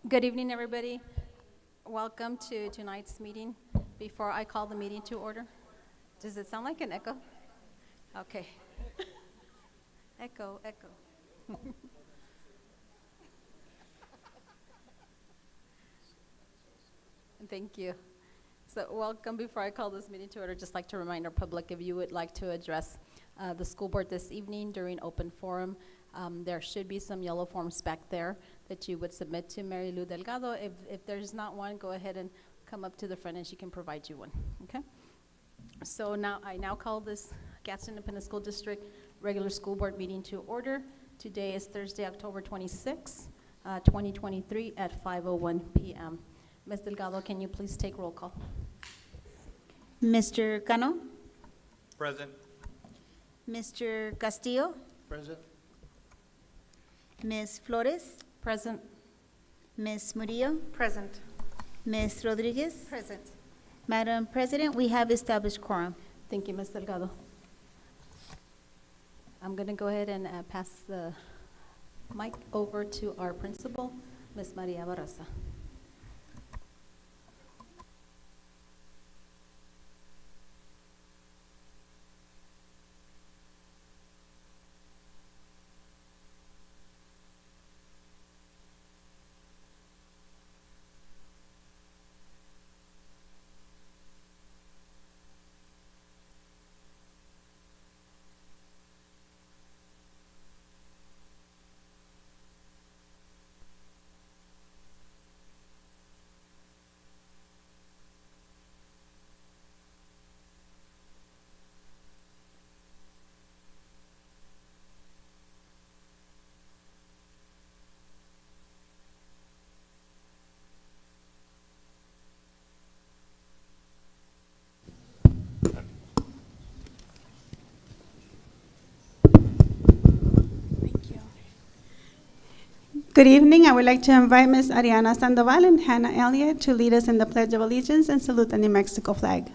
Good evening, everybody. Welcome to tonight's meeting. Before I call the meeting to order, does it sound like an echo? Okay. Echo, echo. Thank you. So welcome. Before I call this meeting to order, just like to remind our public, if you would like to address the school board this evening during open forum, there should be some yellow forms back there that you would submit to Mary Lou Delgado. If there's not one, go ahead and come up to the front and she can provide you one, okay? So now, I now call this Gadsden Independent School District regular school board meeting to order. Today is Thursday, October 26, 2023 at 5:01 p.m. Ms. Delgado, can you please take roll call? Mr. Cano? Present. Mr. Castillo? Present. Ms. Flores? Present. Ms. Murillo? Present. Ms. Rodriguez? Present. Madam President, we have established quorum. Thank you, Ms. Delgado. I'm going to go ahead and pass the mic over to our principal, Ms. Maria Barraza. Good evening. I would like to invite Ms. Ariana Sandoval and Hannah Elliott to lead us in the Pledge of Allegiance and salute the New Mexico flag.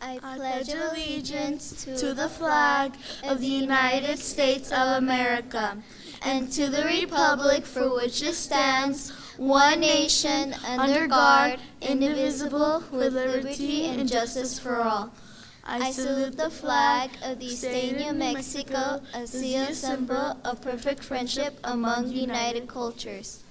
I pledge allegiance to the flag of the United States of America and to the republic for which it stands, one nation, under God, indivisible, with liberty and justice for all. I salute the flag of the state of New Mexico as the symbol of perfect friendship among united cultures.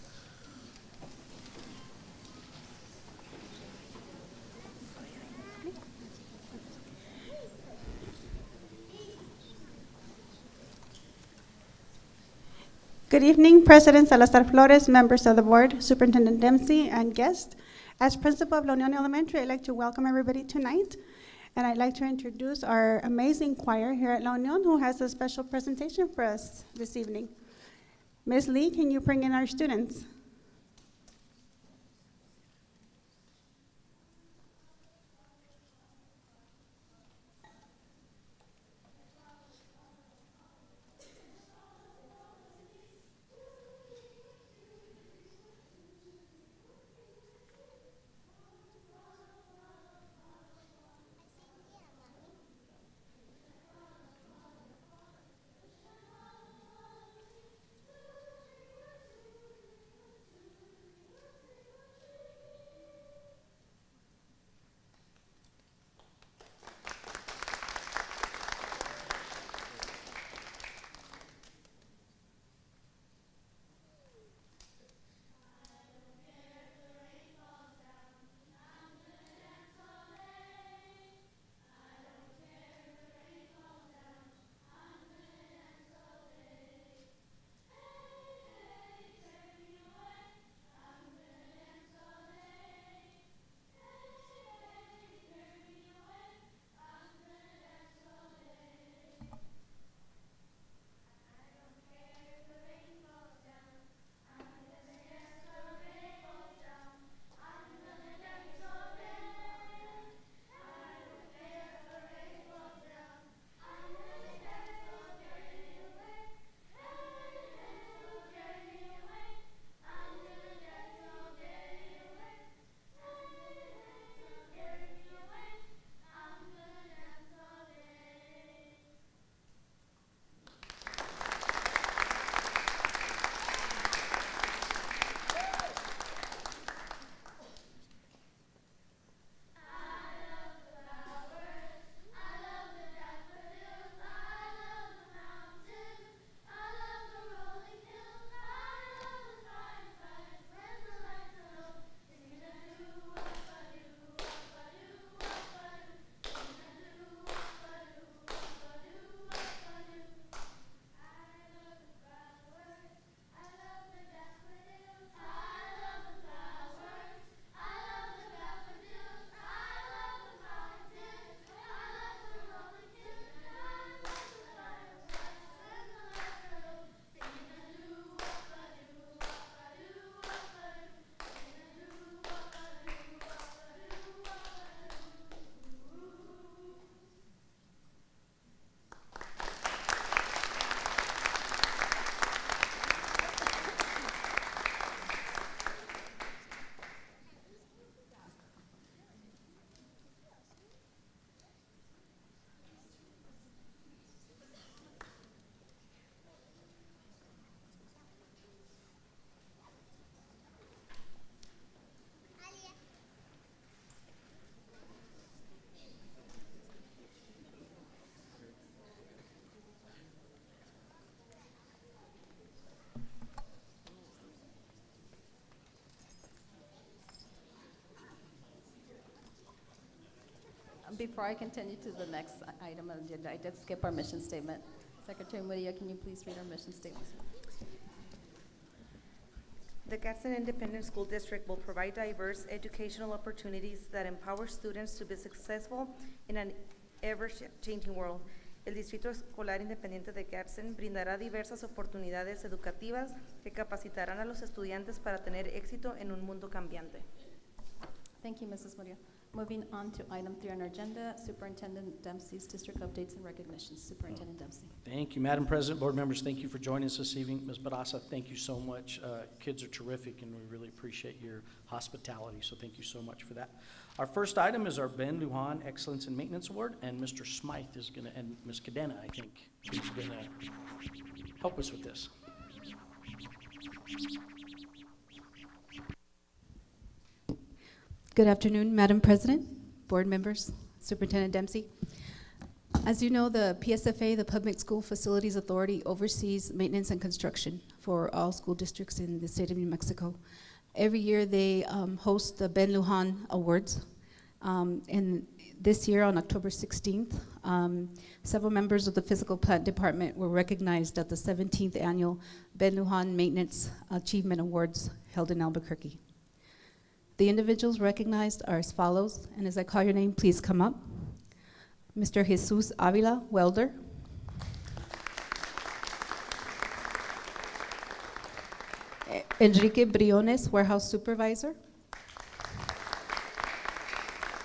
Good evening, President Salazar Flores, members of the board, Superintendent Dempsey, and guests. As principal of La Unión Elementary, I'd like to welcome everybody tonight. And I'd like to introduce our amazing choir here at La Unión, who has a special presentation for us this evening. Ms. Lee, can you bring in our students? Before I continue to the next item on the agenda, I did skip our mission statement. Secretary Murillo, can you please read our mission statement? The Gadsden Independent School District will provide diverse educational opportunities that empower students to be successful in an ever-changing world. El Distrito Escolar Independiente de Gadsden brindará diversas oportunidades educativas que capacitarán a los estudiantes para tener éxito en un mundo cambiante. Thank you, Mrs. Murillo. Moving on to item 3 on our agenda, Superintendent Dempsey's district updates and recognitions. Superintendent Dempsey. Thank you, Madam President, board members, thank you for joining us this evening. Ms. Barasa, thank you so much. Kids are terrific, and we really appreciate your hospitality, so thank you so much for that. Our first item is our Ben Lujan Excellence in Maintenance Award, and Mr. Smythe is going to, and Ms. Cadena, I think, is going to help us with this. Good afternoon, Madam President, board members, Superintendent Dempsey. As you know, the PSFA, the Public School Facilities Authority, oversees maintenance and construction for all school districts in the state of New Mexico. Every year they host the Ben Lujan Awards. And this year on October 16th, several members of the Physical Plant Department were recognized at the 17th Annual Ben Lujan Maintenance Achievement Awards held in Albuquerque. The individuals recognized are as follows, and as I call your name, please come up. Mr. Jesus Avila, welder. Enrique Briones, warehouse supervisor.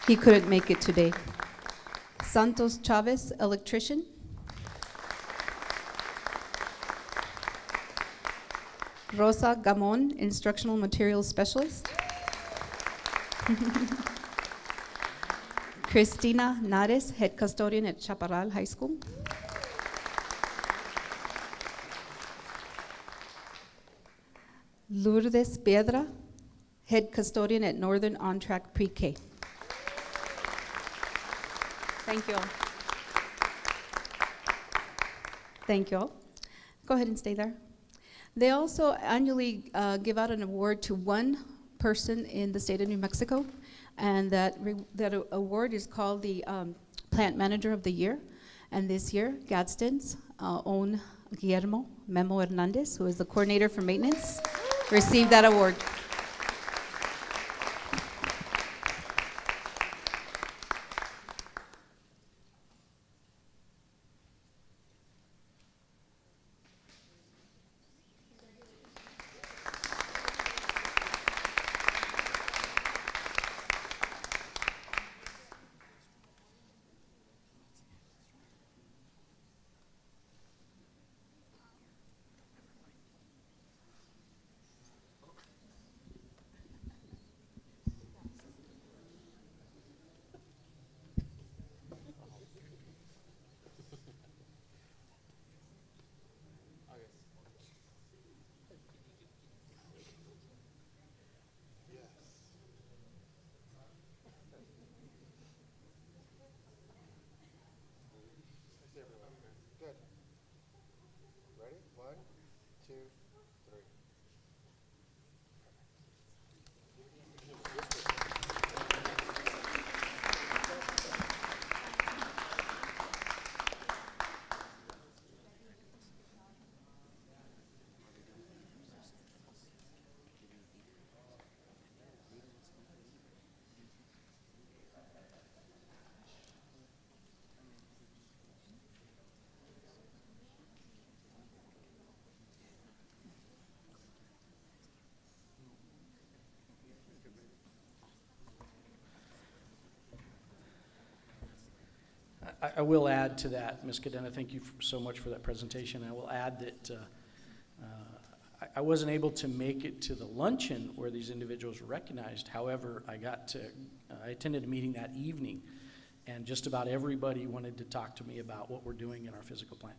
He couldn't make it today. Santos Chavez, electrician. Rosa Gamon, instructional materials specialist. Cristina Nares, head custodian at Chaparral High School. Lourdes Piedra, head custodian at Northern On-Track Pre-K. Thank you all. Thank you all. Go ahead and stay there. They also annually give out an award to one person in the state of New Mexico, and that award is called the Plant Manager of the Year. And this year, Gadsden's own Guillermo Memo Hernandez, who is the coordinator for maintenance, received that award. Good. Ready? 1, 2, 3. I will add to that, Ms. Cadena, thank you so much for that presentation. I will add that I wasn't able to make it to the luncheon where these individuals were recognized. However, I attended a meeting that evening, and just about everybody wanted to talk to me about what we're doing in our physical plant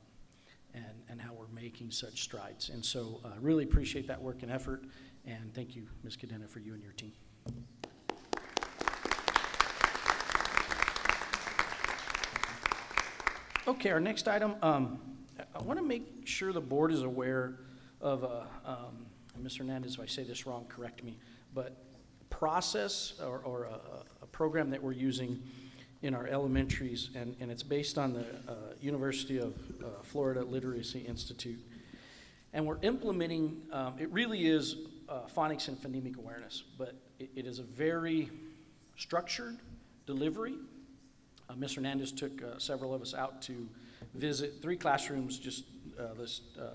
and how we're making such strides. And so I really appreciate that work and effort, and thank you, Ms. Cadena, for you and your team. Okay, our next item, I want to make sure the board is aware of, and Mr. Hernandez, if I say this wrong, correct me, but process or a program that we're using in our elementaries, and it's based on the University of Florida Literacy Institute. And we're implementing, it really is phonics and phonemic awareness, but it is a very structured delivery. Ms. Hernandez took several of us out to visit 3 classrooms just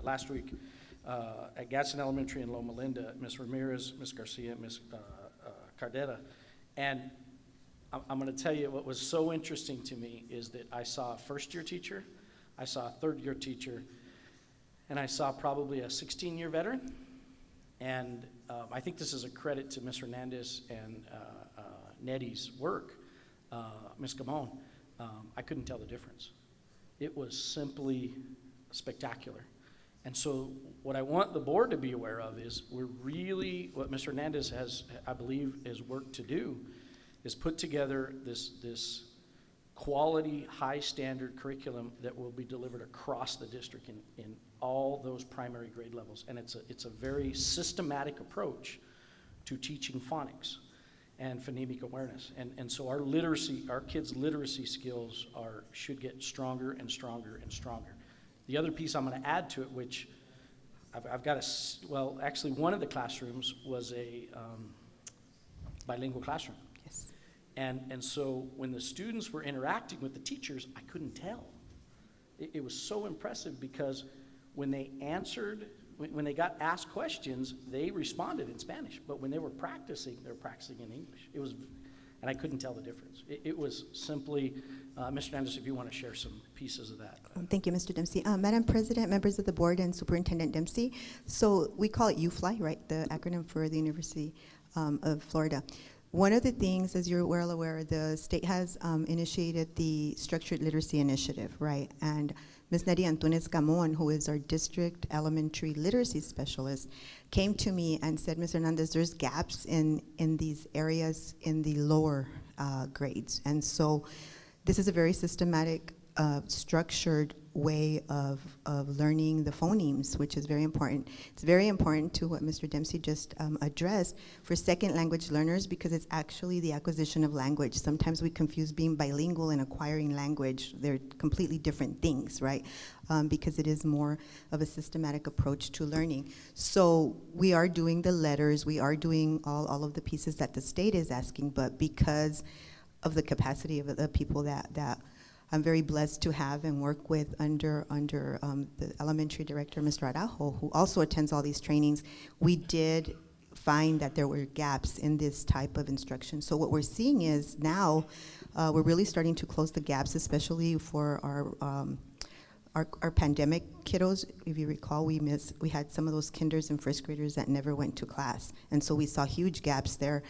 last week at Gadsden Elementary in Loma Linda, Ms. Ramirez, Ms. Garcia, Ms. Cardeta. And I'm going to tell you what was so interesting to me is that I saw a first-year teacher, I saw a third-year teacher, and I saw probably a 16-year veteran. And I think this is a credit to Ms. Hernandez and Nettie's work, Ms. Gamon. I couldn't tell the difference. It was simply spectacular. And so what I want the board to be aware of is we're really, what Ms. Hernandez has, I believe, is work to do, is put together this quality, high-standard curriculum that will be delivered across the district in all those primary grade levels. And it's a very systematic approach to teaching phonics and phonemic awareness. And so our kids' literacy skills should get stronger and stronger and stronger. The other piece I'm going to add to it, which I've got well, actually one of the classrooms was a bilingual classroom. Yes. And so when the students were interacting with the teachers, I couldn't tell. It was so impressive because when they answered, when they got asked questions, they responded in Spanish. But when they were practicing in English. And I couldn't tell the difference. It was simply, Mr. Hernandez, if you want to share some pieces of that. Thank you, Mr. Dempsey. Madam President, members of the board, and Superintendent Dempsey. So we call it UFLY, right? The acronym for the University of Florida. One of the things, as you're well aware, the state has initiated the Structured Literacy Initiative, right? And Ms. Nettie Antunes Gamon, who is our district elementary literacy specialist, came to me and said, Ms. Hernandez, there's gaps in these areas in the lower grades. And so this is a very systematic, structured way of learning the phonemes, which is very important. It's very important to what Mr. Dempsey just addressed for second language learners, because it's actually the acquisition of language. Sometimes we confuse being bilingual and acquiring language. They're completely different things, right? Because it is more of a systematic approach to learning. So we are doing the letters, we are doing all of the pieces that the state is asking, but because of the capacity of the people that I'm very blessed to have and work with under the elementary director, Mr. Araujo, who also attends all these trainings, we did find that there were gaps in this type of instruction. So what we're seeing is now we're really starting to close the gaps, especially for our pandemic kiddos. If you recall, we had some of those kinders and first graders that never went to class, and so we saw huge gaps there.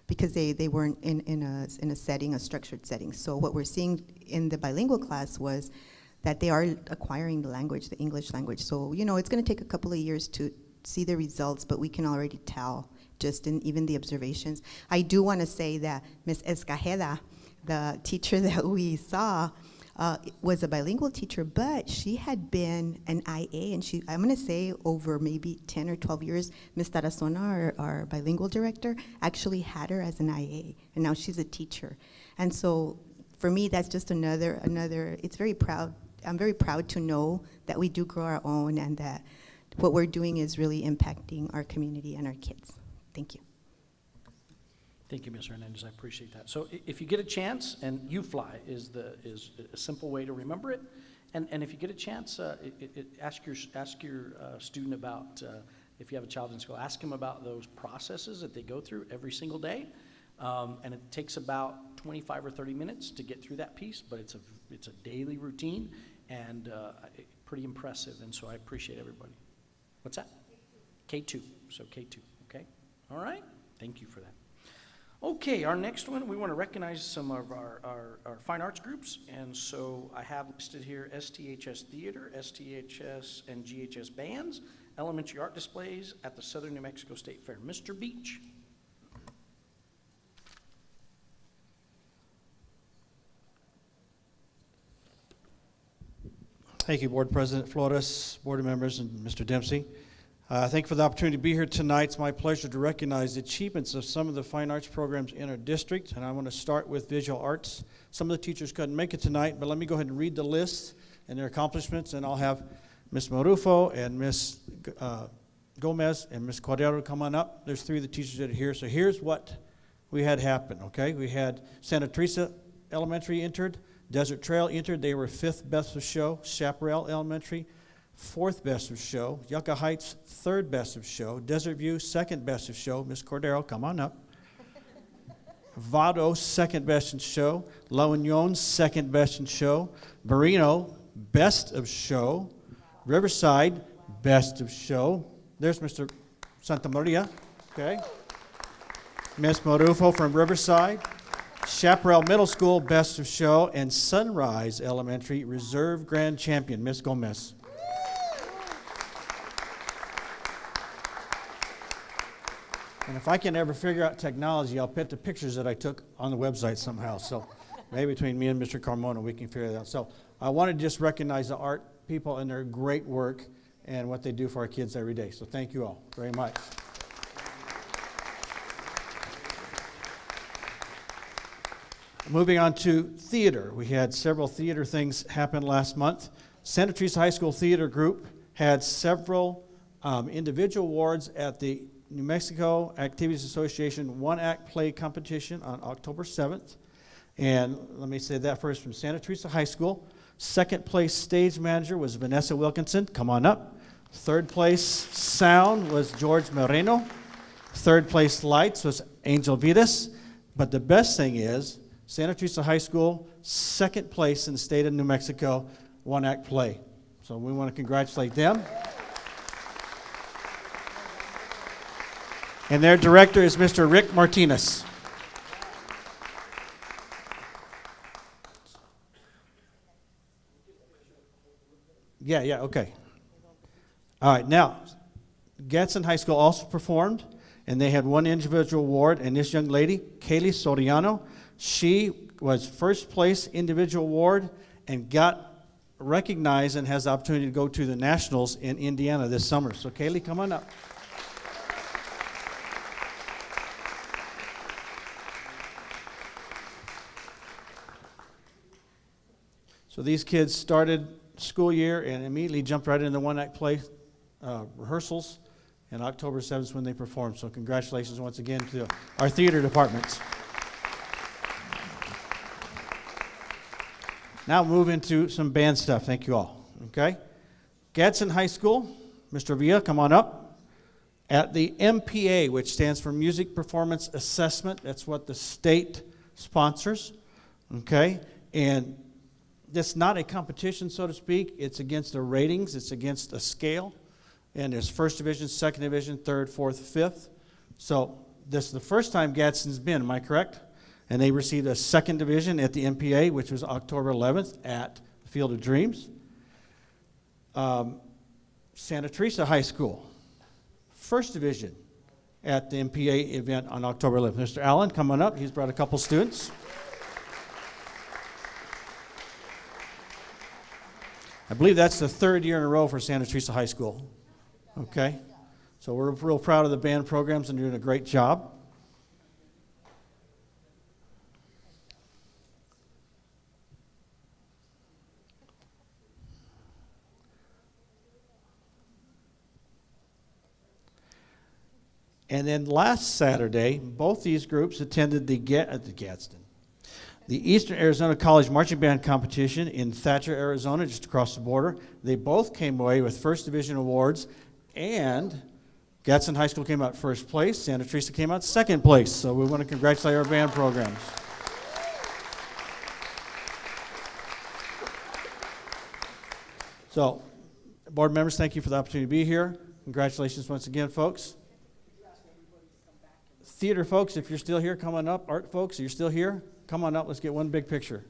Because they weren't in a setting, a structured setting. So what we're seeing in the bilingual class was that they are acquiring the language, the English language. So, it's gonna take a couple of years to see the results, but we can already tell just in even the observations. I do wanna say that Ms. Escajeda, the teacher that we saw, was a bilingual teacher, but she had been an IA, and I'm gonna say over maybe 10 or 12 years, Ms. Tarazona, our bilingual director, actually had her as an IA, and now she's a teacher. And so for me, that's just another, it's very proud, I'm very proud to know that we do grow our own and that what we're doing is really impacting our community and our kids. Thank you. Thank you, Ms. Hernandez, I appreciate that. So if you get a chance, and UFLY is a simple way to remember it, and if you get a chance, ask your student about, if you have a child in school, ask him about those processes that they go through every single day, and it takes about 25 or 30 minutes to get through that piece, but it's a daily routine, and pretty impressive, and so I appreciate everybody. What's that? K2, so K2, okay? All right, thank you for that. Okay, our next one, we want to recognize some of our fine arts groups, and so I have listed here STHS Theater, STHS and GHS Bands, elementary art displays at the Southern New Mexico State Fair. Mr. Beach. Thank you, Board President Flores, board members, and Mr. Dempsey. Thank you for the opportunity to be here tonight. It's my pleasure to recognize the achievements of some of the fine arts programs in our district, and I want to start with visual arts. Some of the teachers couldn't make it tonight, but let me go ahead and read the list and their accomplishments, and I'll have Ms. Marufo and Ms. Gomez and Ms. Cordero come on up. There's 3 of the teachers that are here, so here's what we had happen, okay? We had Santa Teresa Elementary entered, Desert Trail entered, they were 5th best of show, Chaparral Elementary, 4th best of show, Yucca Heights, 3rd best of show, Desert View, 2nd best of show, Ms. Cordero, come on up. Vado, 2nd best in show, La Union, 2nd best in show, Marino, best of show, Riverside, best of show. There's Mr. Santa Maria, okay. Ms. Marufo from Riverside, Chaparral Middle School, best of show, and Sunrise Elementary, reserve grand champion, Ms. Gomez. And if I can ever figure out technology, I'll put the pictures that I took on the website somehow. So maybe between me and Mr. Carmona, we can figure that out. So I want to just recognize the art people and their great work and what they do for our kids every day. So thank you all very much. Moving on to theater. We had several theater things happen last month. Santa Teresa High School Theater Group had several individual awards at the New Mexico Activities Association one-act play competition on October 7th. And let me say that first from Santa Teresa High School. 2nd place stage manager was Vanessa Wilkinson. Come on up. 3rd place sound was George Moreno. 3rd place lights was Angel Vidas. But the best thing is Santa Teresa High School, 2nd place in the state of New Mexico, one-act play. So we want to congratulate them. And their director is Mr. Rick Martinez. Yeah, okay. All right, now, Gadsden High School also performed, and they had one individual award, and this young lady, Kaylee Soriano, she was 1st place individual award and got recognized and has the opportunity to go to the Nationals in Indiana this summer. So Kaylee, come on up. So these kids started school year and immediately jumped right into the one-act play rehearsals, and October 7th is when they performed. So congratulations once again to our theater departments. Now move into some band stuff. Thank you all. Okay. Gadsden High School, Mr. Villa, come on up. At the MPA, which stands for Music Performance Assessment, that's what the state sponsors. Okay. And it's not a competition, so to speak. It's against the ratings. It's against a scale. And there's 1st division, 2nd division, 3rd, 4th, 5th. So this is the first time Gadsden's been, am I correct? And they received a 2nd division at the MPA, which was October 11th at Field of Dreams. Santa Teresa High School, 1st division at the MPA event on October 11th. Mr. Allen, come on up. He's brought a couple students. I believe that's the 3rd year in a row for Santa Teresa High School. Okay? So we're real proud of the band programs and doing a great job. And then last Saturday, both these groups attended the Gadsden, the Eastern Arizona College Marching Band Competition in Thatcher, Arizona, just across the border. They both came away with 1st division awards, and Gadsden High School came out 1st place. Santa Teresa came out 2nd place. So we want to congratulate our band programs. So, board members, thank you for the opportunity to be here. Congratulations once again, folks. Theater folks, if you're still here, come on up. Art folks, if you're still here, come on up. Let's get one big picture.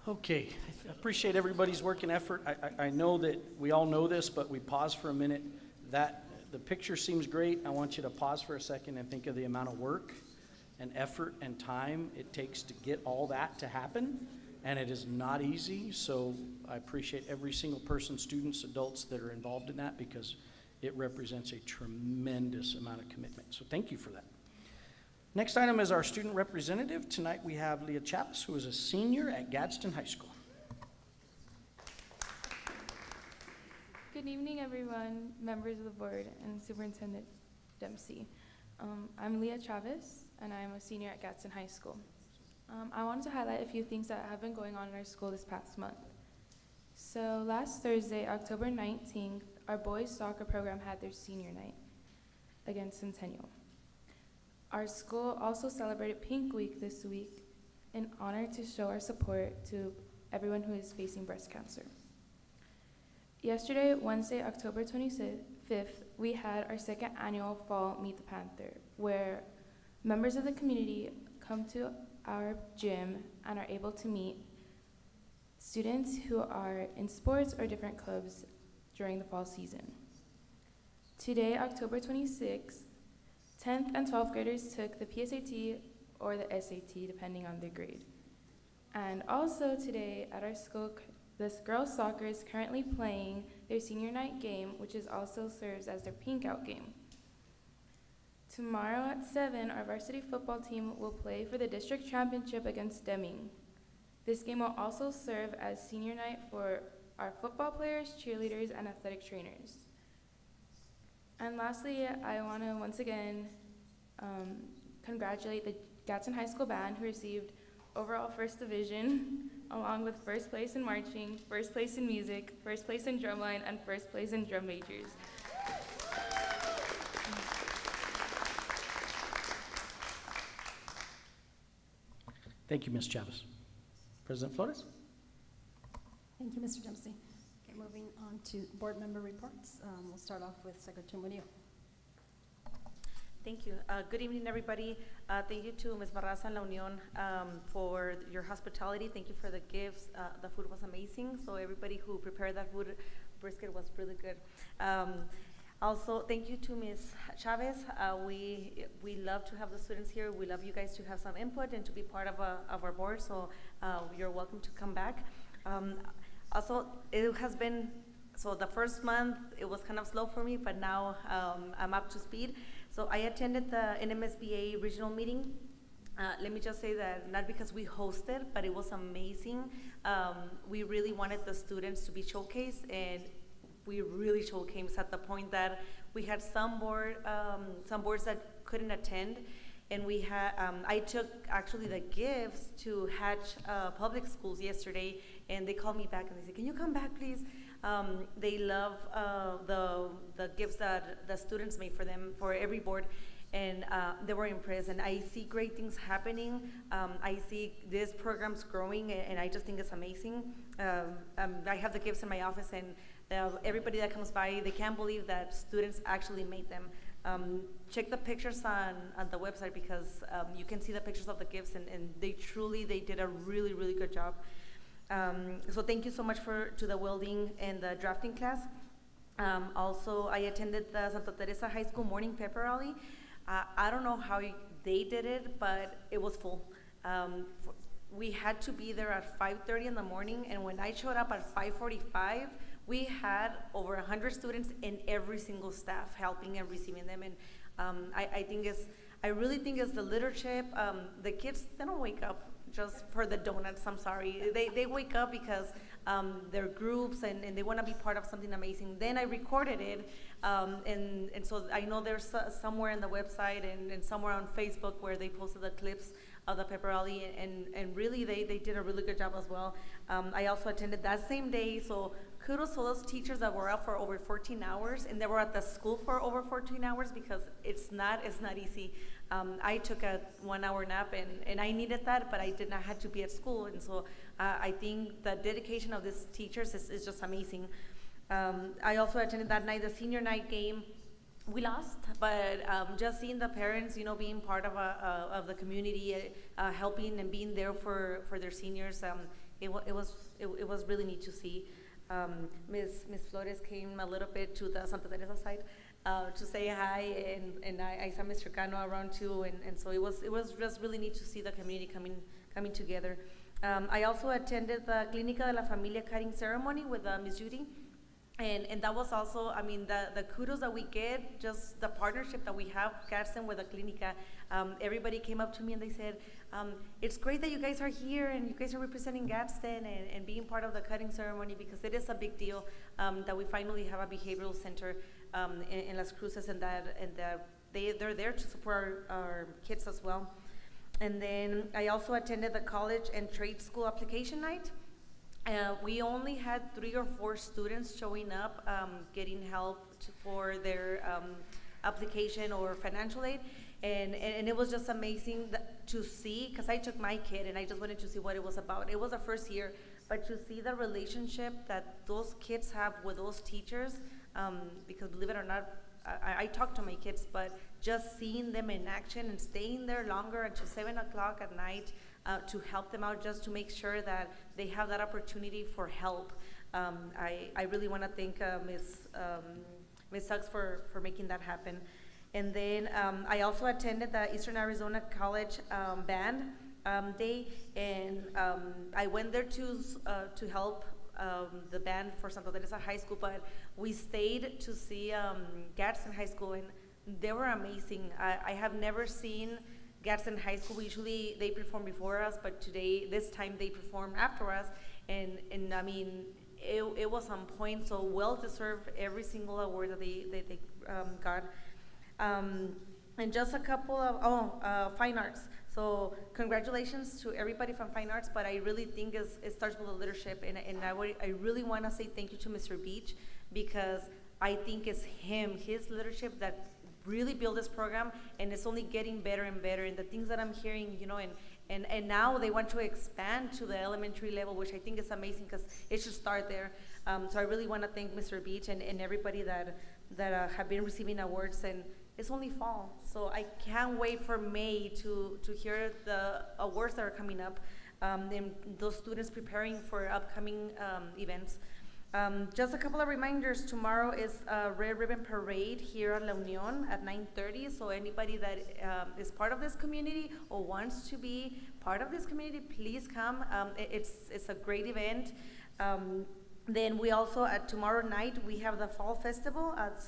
Okay, I appreciate everybody's work and effort. I know that we all know this, but we pause for a minute. The picture seems great. I want you to pause for a second and think of the amount of work and effort and time it takes to get all that to happen, and it is not easy. So I appreciate every single person, students, adults that are involved in that, because it represents a tremendous amount of commitment. So thank you for that. Next item is our student representative. Tonight we have Leah Chavez, who is a senior at Gadsden High School. Good evening, everyone, members of the board, and Superintendent Dempsey. I'm Leah Chavez, and I'm a senior at Gadsden High School. I wanted to highlight a few things that have been going on in our school this past month. So last Thursday, October 19th, our boys soccer program had their senior night against Centennial. Our school also celebrated Pink Week this week in honor to show our support to everyone who is facing breast cancer. Yesterday, Wednesday, October 25th, we had our second annual Fall Meet the Panther, where members of the community come to our gym and are able to meet students who are in sports or different clubs during the fall season. Today, October 26th, 10th and 12th graders took the PSAT or the SAT, depending on their grade. And also today at our school, this girls' soccer is currently playing their senior night game, which is also serves as their pink out game. Tomorrow at 7, our varsity football team will play for the district championship against Deming. This game will also serve as senior night for our football players, cheerleaders, and athletic trainers. And lastly, I want to once again congratulate the Gadsden High School band, who received overall first division, along with first place in marching, first place in music, first place in drumline, and first place in drum majors. Thank you, Ms. Chavez. President Flores? Thank you, Mr. Dempsey. Okay, moving on to board member reports. We'll start off with Secretary Murillo. Thank you. Good evening, everybody. Thank you to Ms. Barraza and La Unión for your hospitality. Thank you for the gifts. The food was amazing. So everybody who prepared that food, brisket was really good. Also, thank you to Ms. Chavez. We love to have the students here. We love you guys to have some input and to be part of our board. So you're welcome to come back. Also, it has been, so the first month, it was kind of slow for me, but now I'm up to speed. So I attended the NMSBA regional meeting. Let me just say that not because we hosted, but it was amazing. We really wanted the students to be showcased, and we really showcased at the point that we had some boards that couldn't attend, and we had I took actually the gifts to Hatch Public Schools yesterday, and they called me back and they said, "Can you come back, please?" They love the gifts that the students made for them, for every board, and they were impressed. And I see great things happening. I see this program's growing, and I just think it's amazing. I have the gifts in my office, and everybody that comes by, they can't believe that students actually made them. Check the pictures on the website, because you can see the pictures of the gifts, and they did a really, really good job. So thank you so much to the welding and the drafting class. Also, I attended the Santa Teresa High School morning pepper rally. I don't know how they did it, but it was full. We had to be there at 5:30 in the morning, and when I showed up at 5:45, we had over 100 students and every single staff helping and receiving them. And I really think it's the leadership. The kids, they don't wake up just for the donuts, I'm sorry. They wake up because they're groups and they want to be part of something amazing. Then I recorded it, and so I know there's somewhere in the website and somewhere on Facebook where they posted the clips of the pepper rally, and really they did a really good job as well. I also attended that same day, so kudos to those teachers that were out for over 14 hours, and they were at the school for over 14 hours, because it's not easy. I took a 1-hour nap, and I needed that, but I did not have to be at school, and so I think the dedication of these teachers is just amazing. I also attended that night the senior night game. we lost, but just seeing the parents, being part of the community, helping and being there for their seniors, it was really neat to see. Miss Flores came a little bit to the Santa Teresa side to say hi, and I saw Mr. Cano around too, and so it was just really neat to see the community coming together. I also attended the Clínica de la Familia cutting ceremony with Miss Judy. And that was also, I mean, the kudos that we get, just the partnership that we have, Gadsden with the Clínica. Everybody came up to me and they said, it's great that you guys are here and you guys are representing Gadsden and being part of the cutting ceremony, because it is a big deal that we finally have a behavioral center in Las Cruces, and that they're there to support our kids as well. And then I also attended the college and trade school application night. We only had 3 or 4 students showing up, getting help for their application or financial aid, and it was just amazing to see, because I took my kid and I just wanted to see what it was about. It was the first year, but to see the relationship that those kids have with those teachers, because believe it or not, I talk to my kids, but just seeing them in action and staying there longer until 7 o'clock at night, to help them out, just to make sure that they have that opportunity for help. I really want to thank Ms. Suggs for making that happen. And then I also attended the Eastern Arizona College Band Day, and I went there to help the band for Santa Teresa High School, but we stayed to see Gadsden High School, and they were amazing. I have never seen Gadsden High School. Usually they perform before us, but this time they performed after us, and I mean, it was on point, so well deserved every single award that they got. And just a couple of Fine Arts. So congratulations to everybody from Fine Arts, but I really think it starts with the leadership, and I really want to say thank you to Mr. Beach, because I think it's his leadership that really built this program, and it's only getting better and better. And the things that I'm hearing, and now they want to expand to the elementary level, which I think is amazing, because it should start there. So I really want to thank Mr. Beach and everybody that have been receiving awards, and it's only fall, so I can't wait for May to hear the awards that are coming up, and those students preparing for upcoming events. Just a couple of reminders. Tomorrow is a Red Ribbon Parade here at La Unión at 9:30. So anybody that is part of this community or wants to be part of this community, please come. It's a great event. Then we also, tomorrow night, we have the Fall Festival at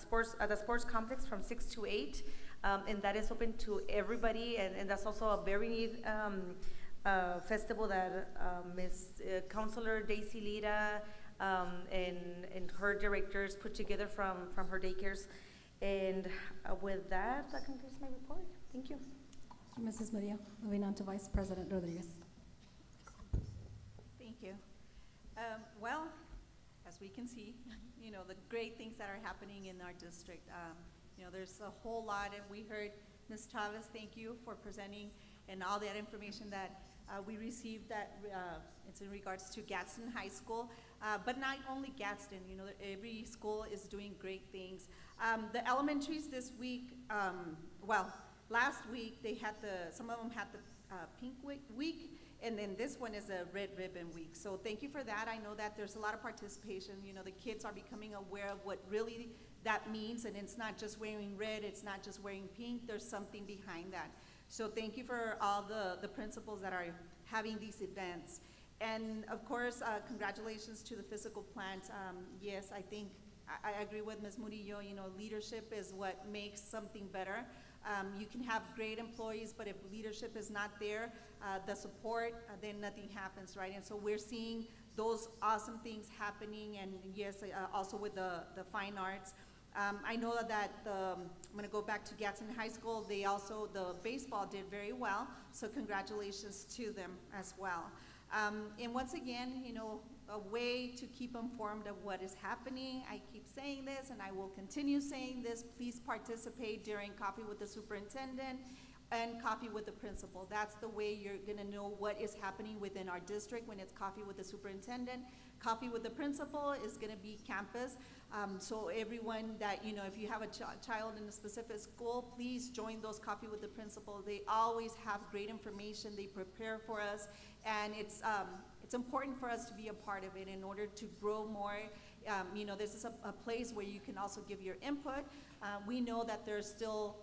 the Sports Complex from 6 to 8. And that is open to everybody. And that's also a very neat festival that Ms. Counselor Daisy Lira and her directors put together from her daycares. And with that concludes my report. Thank you. Mrs. Murillo, moving on to Vice President Rodriguez. Thank you. Well, as we can see, the great things that are happening in our district. There's a whole lot, and we heard Ms. Chavez, thank you for presenting and all that information that we received, that it's in regards to Gadsden High School, but not only Gadsden, every school is doing great things. The elementaries this week, last week they had some of them had the Pink Week, and then this one is a Red Ribbon Week. So thank you for that. I know that there's a lot of participation. The kids are becoming aware of what really that means, and it's not just wearing red, it's not just wearing pink, there's something behind that. So thank you for all the principals that are having these events. And of course, congratulations to the physical plant. Yes, I think I agree with Ms. Murillo, leadership is what makes something better. You can have great employees, but if leadership is not there, the support, then nothing happens, right? And so we're seeing those awesome things happening, and yes, also with the fine arts. I know that I'm gonna go back to Gadsden High School. The baseball did very well, so congratulations to them as well. And once again, a way to keep informed of what is happening. I keep saying this, and I will continue saying this. Please participate during Coffee with the Superintendent and coffee with the principal. That's the way you're gonna know what is happening within our district when it's coffee with the superintendent. Coffee with the principal is gonna be campus. So everyone that, you know, if you have a child in a specific school, please join those coffee with the principal. They always have great information, they prepare for us, and it's important for us to be a part of it in order to grow more. You know, this is a place where you can also give your input. We know that there's still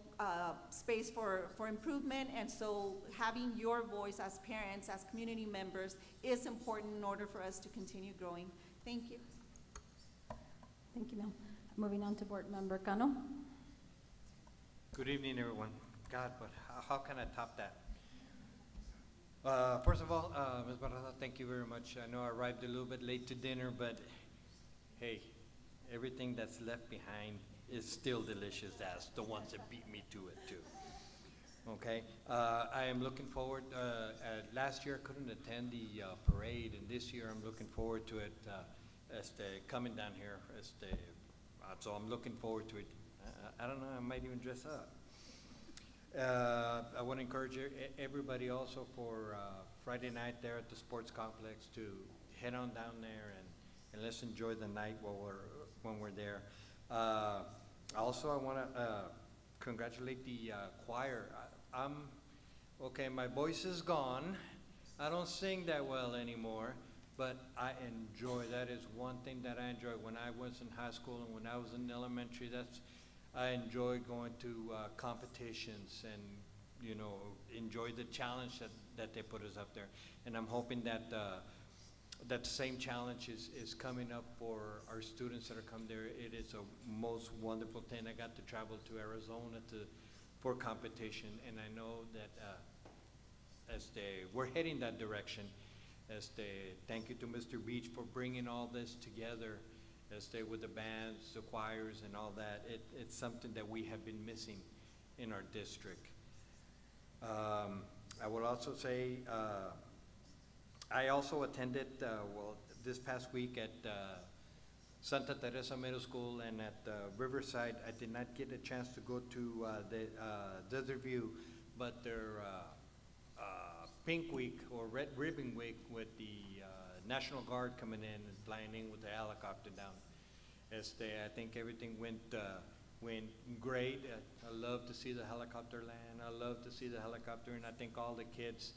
space for improvement, and so having your voice as parents, as community members, is important in order for us to continue growing. Thank you. Thank you, ma'am. Moving on to Board Member Cano. Good evening, everyone. God, but how can I top that? First of all, Ms. Barraza, thank you very much. I know I arrived a little bit late to dinner, but hey, everything that's left behind is still delicious as the ones that beat me to it too. Okay, I am looking forward, last year I couldn't attend the parade, and this year I'm looking forward to it coming down here. So I'm looking forward to it. I don't know, I might even dress up. I want to encourage everybody also for Friday night there at the sports complex to head on down there and let's enjoy the night when we're there. Also, I want to congratulate the choir. Okay, my voice is gone. I don't sing that well anymore, but I enjoy, that is one thing that I enjoy. When I was in high school and when I was in elementary, I enjoy going to competitions and, you know, enjoy the challenge that they put us up there. And I'm hoping that that same challenge is coming up for our students that are coming there. It is a most wonderful thing. I got to travel to Arizona for competition, and I know that we're heading that direction. Thank you to Mr. Beach for bringing all this together. With the bands, the choirs, and all that. It's something that we have been missing in our district. I will also say, I also attended, this past week at Santa Teresa Middle School and at Riverside. I did not get a chance to go to the Desert View, but their Pink Week or Red Ribbon Week with the National Guard coming in and flying in with the helicopter down. I think everything went great. I love to see the helicopter land. I love to see the helicopter, and I think all the kids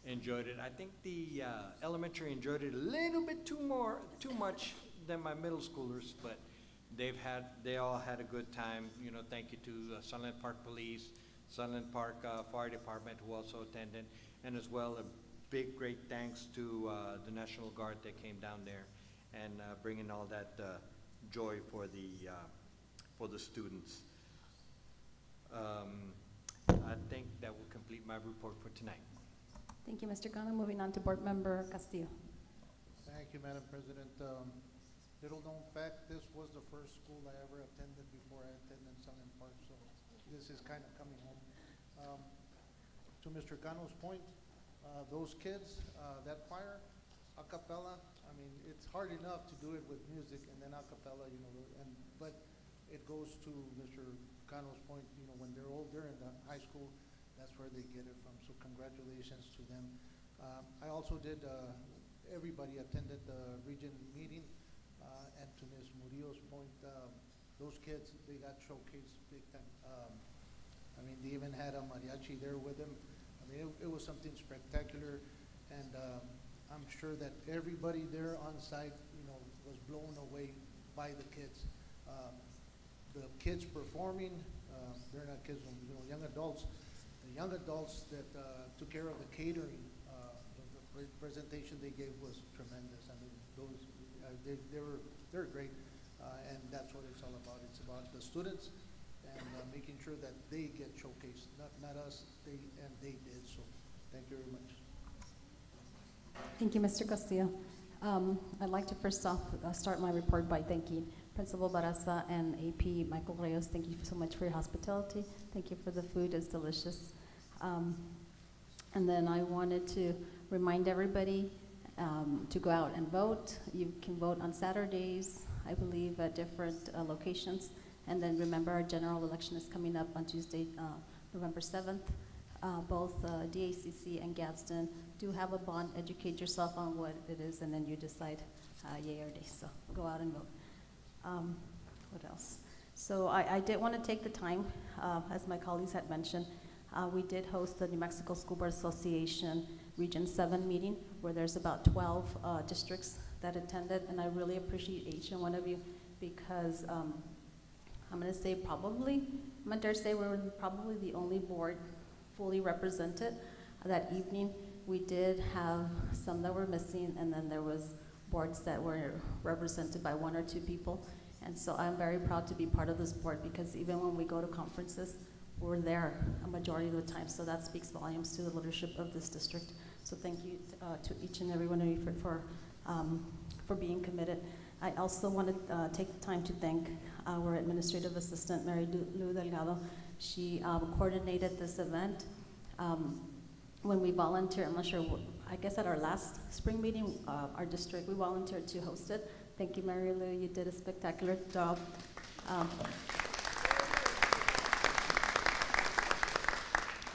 enjoyed it. I think the elementary enjoyed it a little bit too much than my middle schoolers, but they all had a good time. You know, thank you to Sunland Park Police, Sunland Park Fire Department who also attended, and as well a big great thanks to the National Guard that came down there and bringing all that joy for the students. I think that will complete my report for tonight. Thank you, Mr. Cano. Moving on to Board Member Castillo. Thank you, Madam President. Little known fact, this was the first school I ever attended before I attended Sunland Park, so this is kind of coming home. To Mr. Cano's point, those kids, that choir, a cappella, I mean, it's hard enough to do it with music and then a cappella, you know, but it goes to Mr. Cano's point, you know, when they're older in the high school, that's where they get it from, so congratulations to them. I also did, everybody attended the region meeting, and to Ms. Murillo's point, those kids, they got showcased big time. I mean, they even had a mariachi there with them. I mean, it was something spectacular, and I'm sure that everybody there on site, you know, was blown away by the kids. The kids performing, they're not kids, you know, young adults. The young adults that took care of the catering, the presentation they gave was tremendous. I mean, those they're great, and that's what it's all about. It's about the students and making sure that they get showcased, not us. They did. So, thank you very much. Thank you, Mr. Castillo. I'd like to first off start my report by thanking Principal Barraza and AP Michael Reyes. Thank you so much for your hospitality. Thank you for the food, it's delicious. And then I wanted to remind everybody to go out and vote. You can vote on Saturdays, I believe, at different locations. And then remember, our general election is coming up on Tuesday, November 7th. both DACC and Gadsden do have a bond. Educate yourself on what it is, and then you decide yay or nay. So go out and vote. What else? So I did want to take the time, as my colleagues had mentioned, we did host the New Mexico School Board Association Region 7 meeting, where there's about 12 districts that attended, and I really appreciate each and one of you, because I'm going to say probably, I'm going to dare say we're probably the only board fully represented that evening. We did have some that were missing, and then there was boards that were represented by 1 or 2 people. And so I'm very proud to be part of this board, because even when we go to conferences, we're there a majority of the time. So that speaks volumes to the leadership of this district. So thank you to each and every one of you for being committed. I also want to take the time to thank our administrative assistant, Mary Lou Delgado. She coordinated this event. When we volunteered, I'm not sure, I guess at our last spring meeting, our district, we volunteered to host it. Thank you, Mary Lou, you did a spectacular job.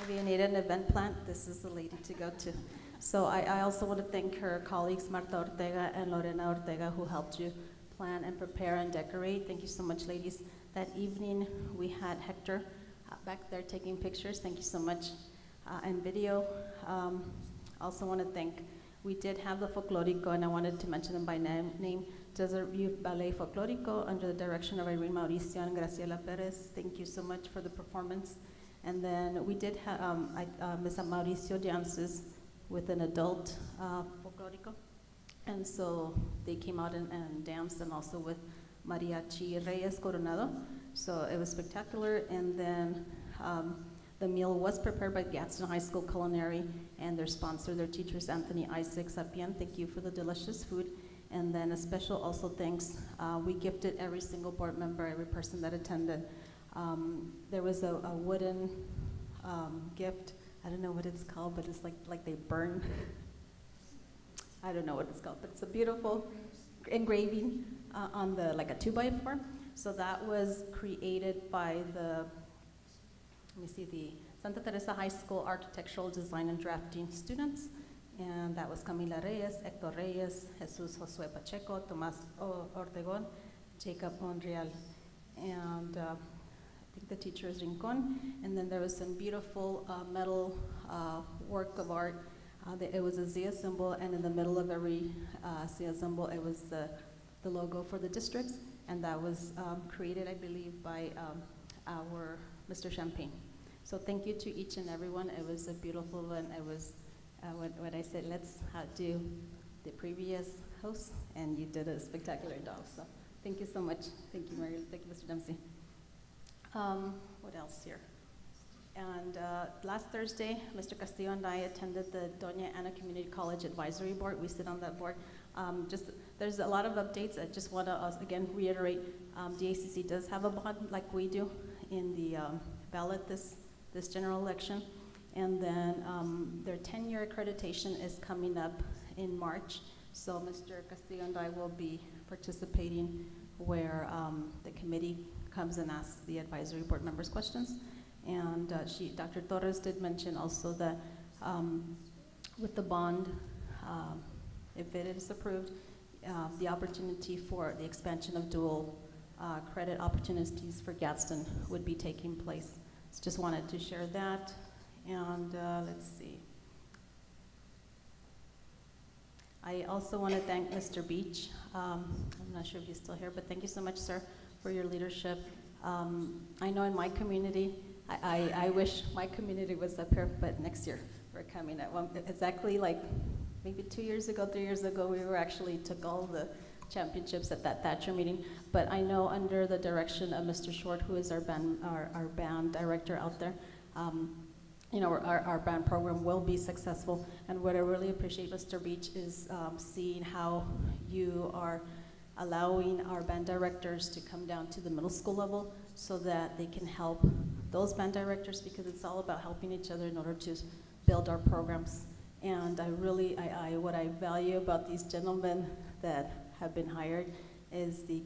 If you need an event plan, this is the lady to go to. So I also want to thank her colleagues, Marta Ortega and Lorena Ortega, who helped you plan and prepare and decorate. Thank you so much, ladies. That evening, we had Hector back there taking pictures. Thank you so much. And video. Also want to thank, we did have the Folklorico, and I wanted to mention them by name. Desert Youth Ballet Folklorico under the direction of Irene Mauricio and Graciela Perez. Thank you so much for the performance. And then we did have Ms. Mauricio dances with an adult Folklorico. And so they came out and danced, and also with Mariachi Reyes Coronado. So it was spectacular. And then the meal was prepared by Gadsden High School Culinary, and their sponsor, their teachers, Anthony Isaac Sapien. Thank you for the delicious food. And then a special also thanks, we gifted every single board member, every person that attended. There was a wooden gift. I don't know what it's called, but it's like they burn. I don't know what it's called, but it's a beautiful engraving on the, like a 2x4. So that was created by the, let me see, the Santa Teresa High School Architectural Design and Drafting students. And that was Camila Reyes, Hector Reyes, Jesus Josue Pacheco, Tomas Ortegon, Jacob Monreal, and I think the teacher is Rincon. And then there was some beautiful metal work of art. It was a Zia symbol, and in the middle of every Zia symbol, it was the logo for the districts, and that was created, I believe, by our Mr. Champagne. So thank you to each and everyone. It was a beautiful one. It was what I said, let's do the previous host, and you did a spectacular job. So thank you so much. Thank you, Mary. Thank you, Mr. Dempsey. What else here? And last Thursday, Mr. Castillo and I attended the Doña Ana Community College Advisory Board. We sit on that board. There's a lot of updates. I just want to, again, reiterate, DACC does have a bond like we do in the ballot this general election. And then their 10-year accreditation is coming up in March. So Mr. Castillo and I will be participating where the committee comes and asks the advisory board members questions. And Dr. Torres did mention also that with the bond, if it is approved, the opportunity for the expansion of dual credit opportunities for Gadsden would be taking place. So just wanted to share that. And let's see. I also want to thank Mr. Beach. I'm not sure if he's still here, but thank you so much, sir, for your leadership. I know in my community, I wish my community was up here, but next year we're coming at exactly like maybe 2 years ago, 3 years ago, we were actually took all the championships at that Thatcher meeting. But I know under the direction of Mr. Short, who is our band director out there, you know, our band program will be successful. And what I really appreciate, Mr. Beach, is seeing how you are allowing our band directors to come down to the middle school level so that they can help those band directors, because it's all about helping each other in order to build our programs. And what I value about these gentlemen that have been hired is the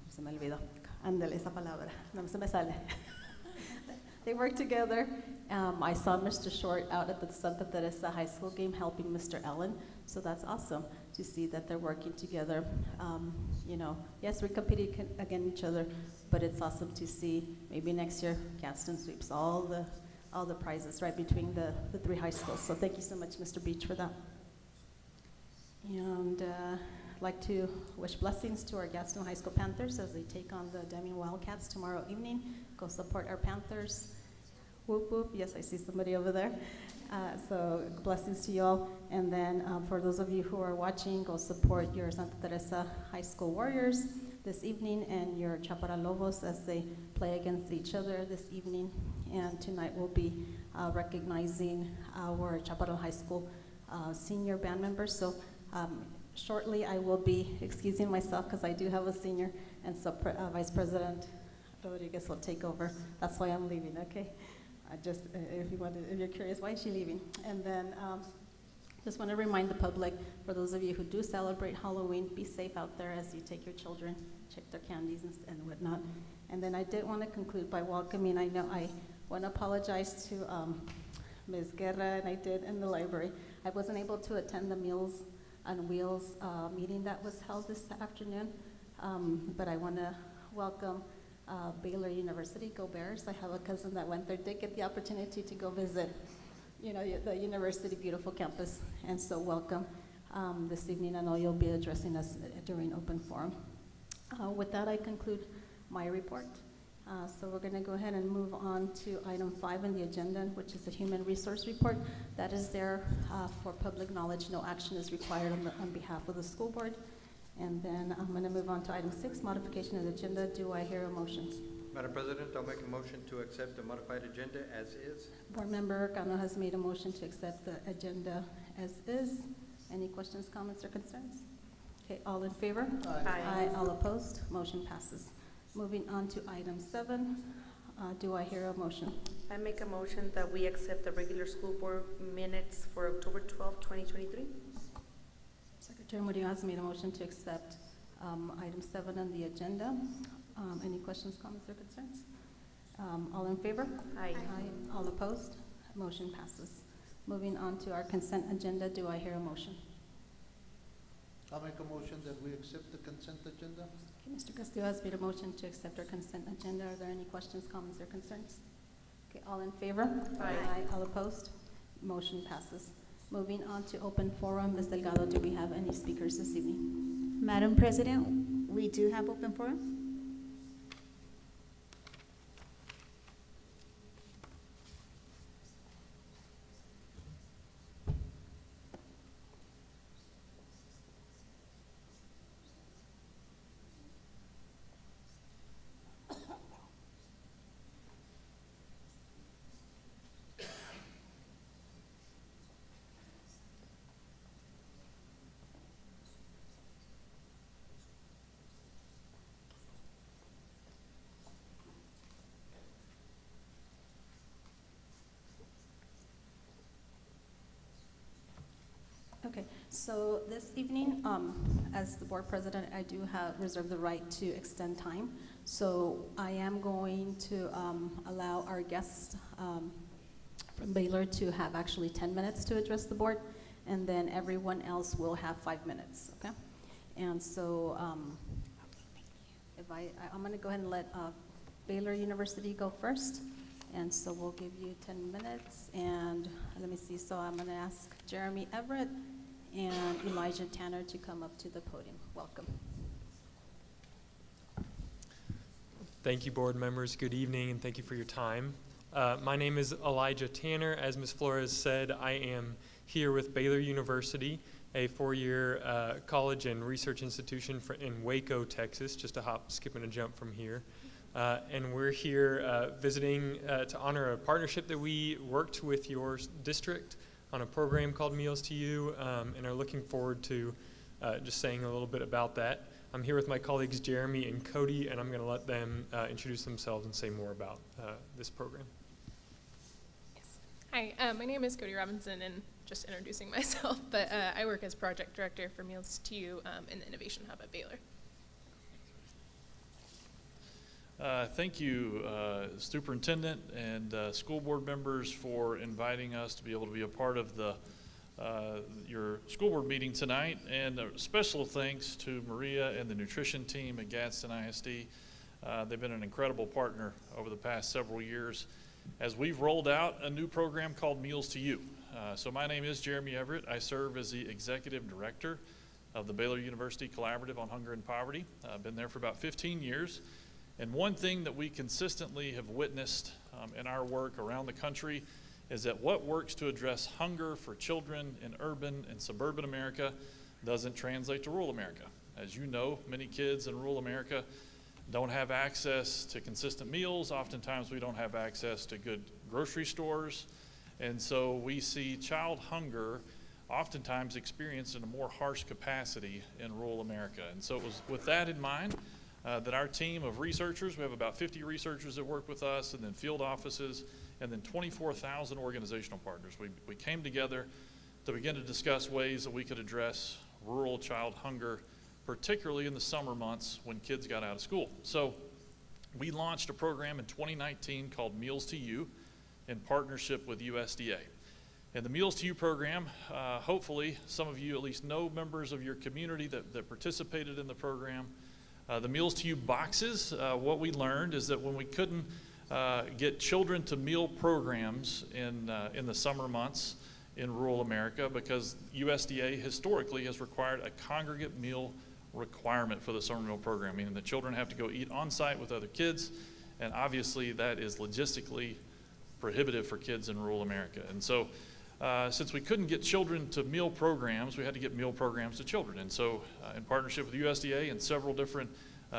se me olvidó, ándale esa palabra, no se me sale. They work together. I saw Mr. Short out at the Santa Teresa High School game helping Mr. Allen, so that's awesome to see that they're working together. You know, yes, we're competing against each other, but it's awesome to see maybe next year Gadsden sweeps all the prizes right between the three high schools. So thank you so much, Mr. Beach, for that. And I'd like to wish blessings to our Gadsden High School Panthers as they take on the Deming Wildcats tomorrow evening. Go support our Panthers. Whoop, whoop. Yes, I see somebody over there. So blessings to you all. And then for those of you who are watching, go support your Santa Teresa High School Warriors this evening and your Chaparral Lobos as they play against each other this evening. And tonight we'll be recognizing our Chaparral High School senior band members. So shortly I will be excusing myself because I do have a senior, and so Vice President Rodriguez will take over. That's why I'm leaving, okay? If you're curious, why is she leaving? And then just want to remind the public, for those of you who do celebrate Halloween, be safe out there as you take your children, check their candies and whatnot. And then I did want to conclude by welcoming, I know I want to apologize to Ms. Guerra, and I did in the library. I wasn't able to attend the Meals on Wheels meeting that was held this afternoon, but I want to welcome Baylor University. Go Bears. I have a cousin that went there, did get the opportunity to go visit, you know, the university, beautiful campus, and so welcome this evening. I know you'll be addressing us during open forum. With that, I conclude my report. So we're going to go ahead and move on to item 5 in the agenda, which is the human resource report. That is there for public knowledge. No action is required on behalf of the school board. And then I'm going to move on to item 6, modification of the agenda. Do I hear a motion? Madam President, I'll make a motion to accept the modified agenda as is. Board Member Cano has made a motion to accept the agenda as is. Any questions, comments, or concerns? Okay, all in favor? Aye. Aye. All opposed? Motion passes. Moving on to item 7, do I hear a motion? I make a motion that we accept the regular school board minutes for October 12, 2023. Secretary Murillo has made a motion to accept item 7 on the agenda. Any questions, comments, or concerns? All in favor? Aye. Aye. All opposed? Motion passes. Moving on to our consent agenda, do I hear a motion? I'll make a motion that we accept the consent agenda. Okay, Mr. Castillo has made a motion to accept our consent agenda. Are there any questions, comments, or concerns? Okay, all in favor? Aye. All opposed? Motion passes. Moving on to open forum, Ms. Delgado, do we have any speakers this evening? Madam President, we do have open forum. Okay, so this evening, as the board president, I do have reserved the right to extend time. So I am going to allow our guests from Baylor to have actually 10 minutes to address the board, and then everyone else will have 5 minutes, okay? And so if I'm gonna go ahead and let Baylor University go first. And so we'll give you 10 minutes, and let me see, so I'm gonna ask Jeremy Everett and Elijah Tanner to come up to the podium. Welcome. Thank you, board members. Good evening, and thank you for your time. My name is Elijah Tanner. As Ms. Flores said, I am here with Baylor University, a 4-year college and research institution in Waco, Texas, just a hop, skip, and a jump from here. And we're here visiting to honor a partnership that we worked with your district on a program called Meals to You, and are looking forward to just saying a little bit about that. I'm here with my colleagues Jeremy and Cody, and I'm going to let them introduce themselves and say more about this program. Yes. Hi, my name is Cody Robinson, and just introducing myself, but I work as project director for Meals to You in the Innovation Hub at Baylor. Thank you, Superintendent and school board members, for inviting us to be able to be a part of your school board meeting tonight. And a special thanks to Maria and the nutrition team at Gadsden ISD. They've been an incredible partner over the past several years as we've rolled out a new program called Meals to You. So my name is Jeremy Everett. I serve as the Executive Director of the Baylor University Collaborative on Hunger and Poverty. I've been there for about 15 years. And one thing that we consistently have witnessed in our work around the country is that what works to address hunger for children in urban and suburban America doesn't translate to rural America. As you know, many kids in rural America don't have access to consistent meals. Oftentimes we don't have access to good grocery stores. And so we see child hunger oftentimes experienced in a more harsh capacity in rural America. And so it was with that in mind that our team of researchers, we have about 50 researchers that work with us, and then field offices, and then 24,000 organizational partners. We came together to begin to discuss ways that we could address rural child hunger, particularly in the summer months when kids got out of school. So we launched a program in 2019 called Meals to You in partnership with USDA. And the Meals to You program, hopefully some of you at least know members of your community that participated in the program. The Meals to You boxes, what we learned is that when we couldn't get children to meal programs in the summer months in rural America, because USDA historically has required a congregate meal requirement for the summer meal program, meaning the children have to go eat on site with other kids, and obviously that is logistically prohibitive for kids in rural America. And so since we couldn't get children to meal programs, we had to get meal programs to children. And so in partnership with USDA and several different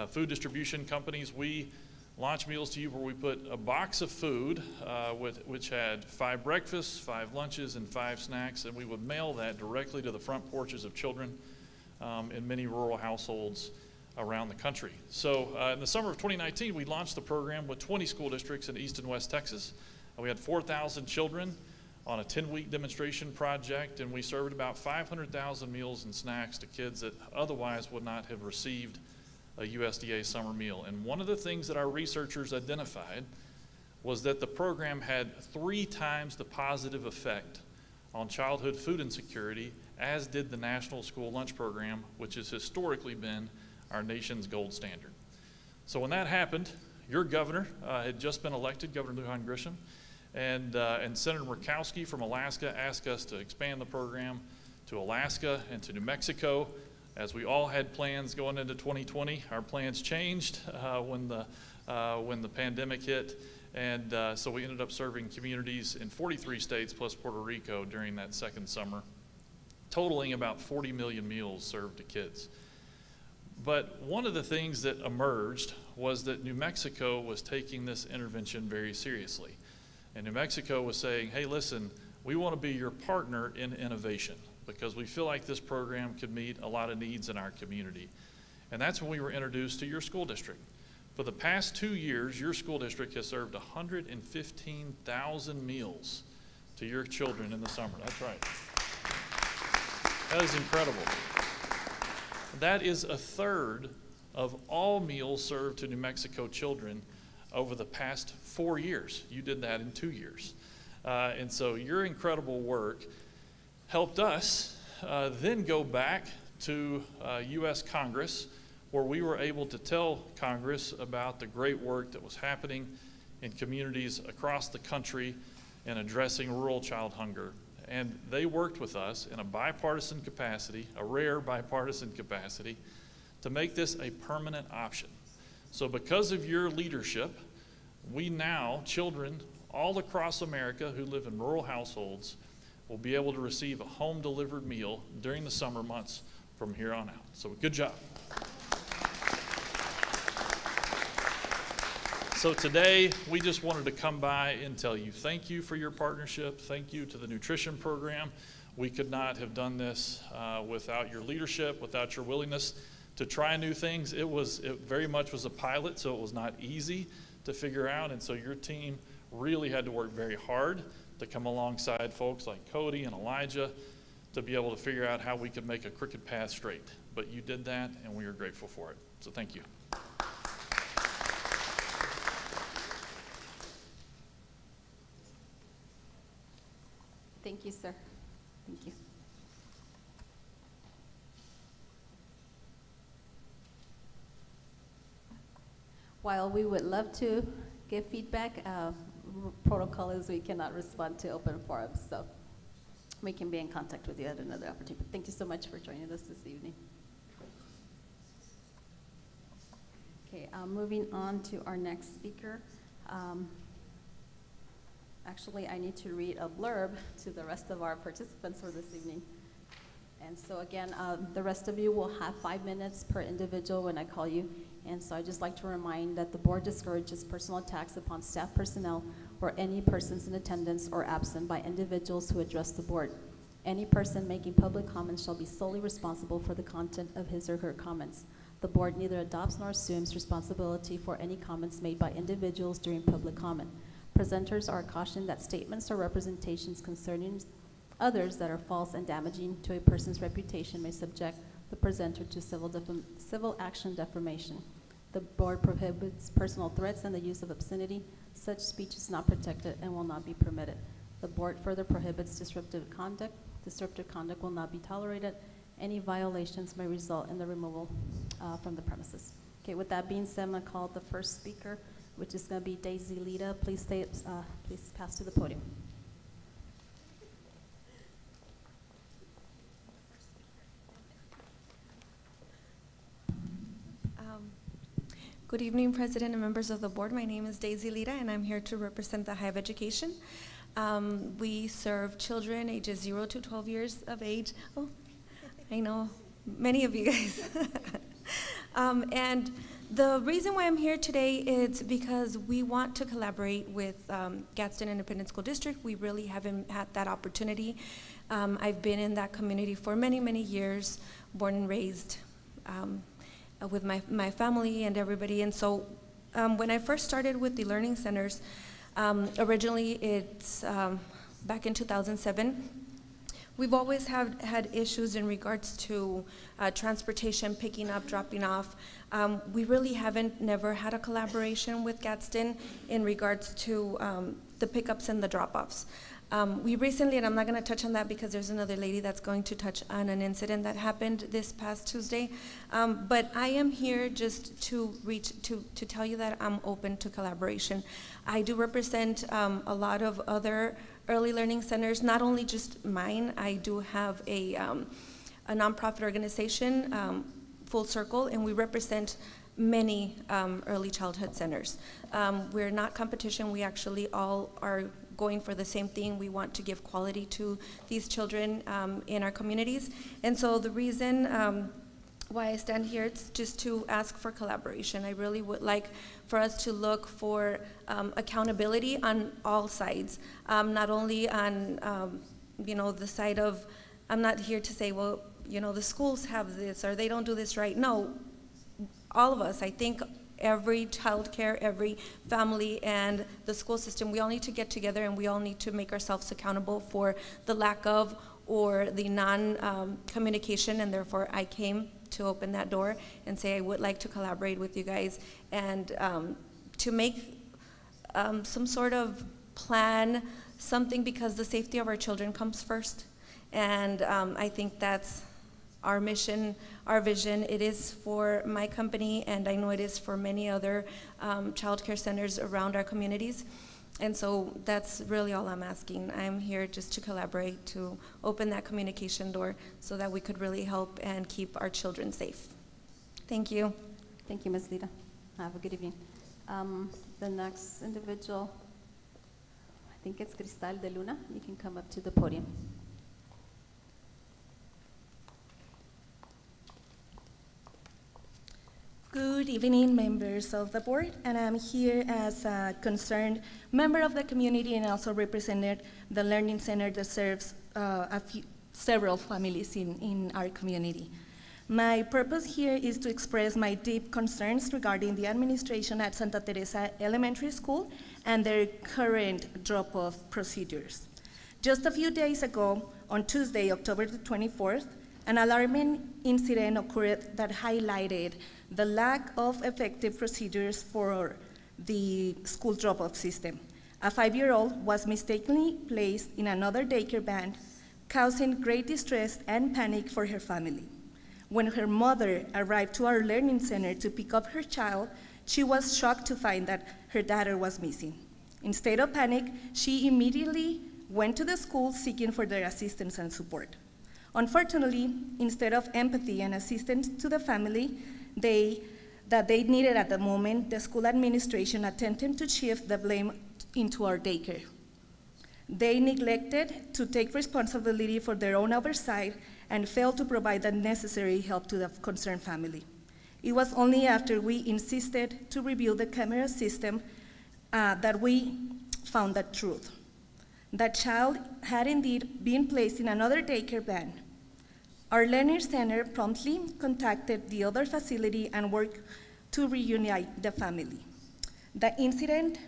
food distribution companies, we launched Meals to You, where we put a box of food which had 5 breakfasts, 5 lunches, and 5 snacks, and we would mail that directly to the front porches of children in many rural households around the country. So in the summer of 2019, we launched the program with 20 school districts in East and West Texas. We had 4,000 children on a 10-week demonstration project, and we served about 500,000 meals and snacks to kids that otherwise would not have received a USDA summer meal. And one of the things that our researchers identified was that the program had 3 times the positive effect on childhood food insecurity as did the National School Lunch Program, which has historically been our nation's gold standard. So when that happened, your governor had just been elected, Governor Lujan Grisham, and Senator Murkowski from Alaska asked us to expand the program to Alaska and to New Mexico. As we all had plans going into 2020, our plans changed when the pandemic hit, and so we ended up serving communities in 43 states plus Puerto Rico during that second summer, totaling about 40 million meals served to kids. But one of the things that emerged was that New Mexico was taking this intervention very seriously. And New Mexico was saying, hey, listen, we want to be your partner in innovation because we feel like this program could meet a lot of needs in our community. And that's when we were introduced to your school district. For the past 2 years, your school district has served 115,000 meals to your children in the summer. That's right. That is incredible. That is 1/3 of all meals served to New Mexico children over the past 4 years. You did that in 2 years. And so your incredible work helped us then go back to U.S. Congress, where we were able to tell Congress about the great work that was happening in communities across the country in addressing rural child hunger. And they worked with us in a bipartisan capacity, a rare bipartisan capacity, to make this a permanent option. So because of your leadership, we now, children all across America who live in rural households, will be able to receive a home-delivered meal during the summer months from here on out. So good job. So today, we just wanted to come by and tell you thank you for your partnership. Thank you to the nutrition program. We could not have done this without your leadership, without your willingness to try new things. It very much was a pilot, so it was not easy to figure out. And so your team really had to work very hard to come alongside folks like Cody and Elijah to be able to figure out how we could make a crooked path straight. But you did that, and we are grateful for it. So thank you. you, sir. Thank you. While we would love to give feedback, protocol is we cannot respond to open forums, so we can be in contact with you at another opportunity. Thank you so much for joining us this evening. Okay, moving on to our next speaker. Actually, I need to read a blurb to the rest of our participants for this evening. And so again, the rest of you will have 5 minutes per individual when I call you. And so I'd just like to remind that the board discourages personal attacks upon staff personnel or any persons in attendance or absent by individuals who address the board. Any person making public comments shall be solely responsible for the content of his or her comments. The board neither adopts nor assumes responsibility for any comments made by individuals during public comment. Presenters are cautioned that statements or representations concerning others that are false and damaging to a person's reputation may subject the presenter to civil action defamation. The board prohibits personal threats and the use of obscenity. Such speech is not protected and will not be permitted. The board further prohibits disruptive conduct. Disruptive conduct will not be tolerated. Any violations may result in the removal from the premises. Okay, with that being said, I'm going to call the first speaker, which is going to be Daisy Lita. Please pass to the podium. Good evening, President and members of the board. My name is Daisy Lita, and I'm here to represent the Hive Education. We serve children ages 0 to 12 years of age. Oh, I know many of you guys. And the reason why I'm here today is because we want to collaborate with Gadsden Independent School District. We really haven't had that opportunity. I've been in that community for many, many years, born and raised with my family and everybody. And so when I first started with the learning centers, originally it's back in 2007, we've always had issues in regards to transportation, picking up, dropping off. We really never had a collaboration with Gadsden in regards to the pickups and the drop-offs. We recently, and I'm not going to touch on that because there's another lady that's going to touch on an incident that happened this past Tuesday. But I am here just to tell you that I'm open to collaboration. I do represent a lot of other early learning centers, not only just mine. I do have a nonprofit organization, Full Circle, and we represent many early childhood centers. We're not competition. We actually all are going for the same thing. We want to give quality to these children in our communities. And so the reason why I stand here is just to ask for collaboration. I really would like for us to look for accountability on all sides, not only on the side of, I'm not here to say, well, the schools have this or they don't do this right. No, all of us, I think every child care, every family, and the school system, we all need to get together and we all need to make ourselves accountable for the lack of or the non-communication, and therefore I came to open that door and say I would like to collaborate with you guys and to make some sort of plan, something, because the safety of our children comes first. And I think that's our mission, our vision. It is for my company, and I know it is for many other child care centers around our communities. And so that's really all I'm asking. I'm here just to collaborate, to open that communication door so that we could really help and keep our children safe. Thank you. Thank you, Ms. Lita. Have a good evening. The next individual, I think it's Cristal de Luna. You can come up to the podium. Good evening, members of the board, and I'm here as a concerned member of the community and also represented the learning center that serves several families in our community. My purpose here is to express my deep concerns regarding the administration at Santa Teresa Elementary School and their current drop-off procedures. Just a few days ago, on Tuesday, October the 24th, an alarming incident occurred that highlighted the lack of effective procedures for the school drop-off system. A 5-year-old was mistakenly placed in another daycare van, causing great distress and panic for her family. When her mother arrived to our learning center to pick up her child, she was shocked to find that her daughter was missing. Instead of panic, she immediately went to the school seeking for their assistance and support. Unfortunately, instead of empathy and assistance to the family that they needed at the moment, the school administration attempted to shift the blame into our daycare. They neglected to take responsibility for their own oversight and failed to provide the necessary help to the concerned family. It was only after we insisted to review the camera system that we found the truth. That child had indeed been placed in another daycare van. Our learning center promptly contacted the other facility and worked to reunite the family. The incident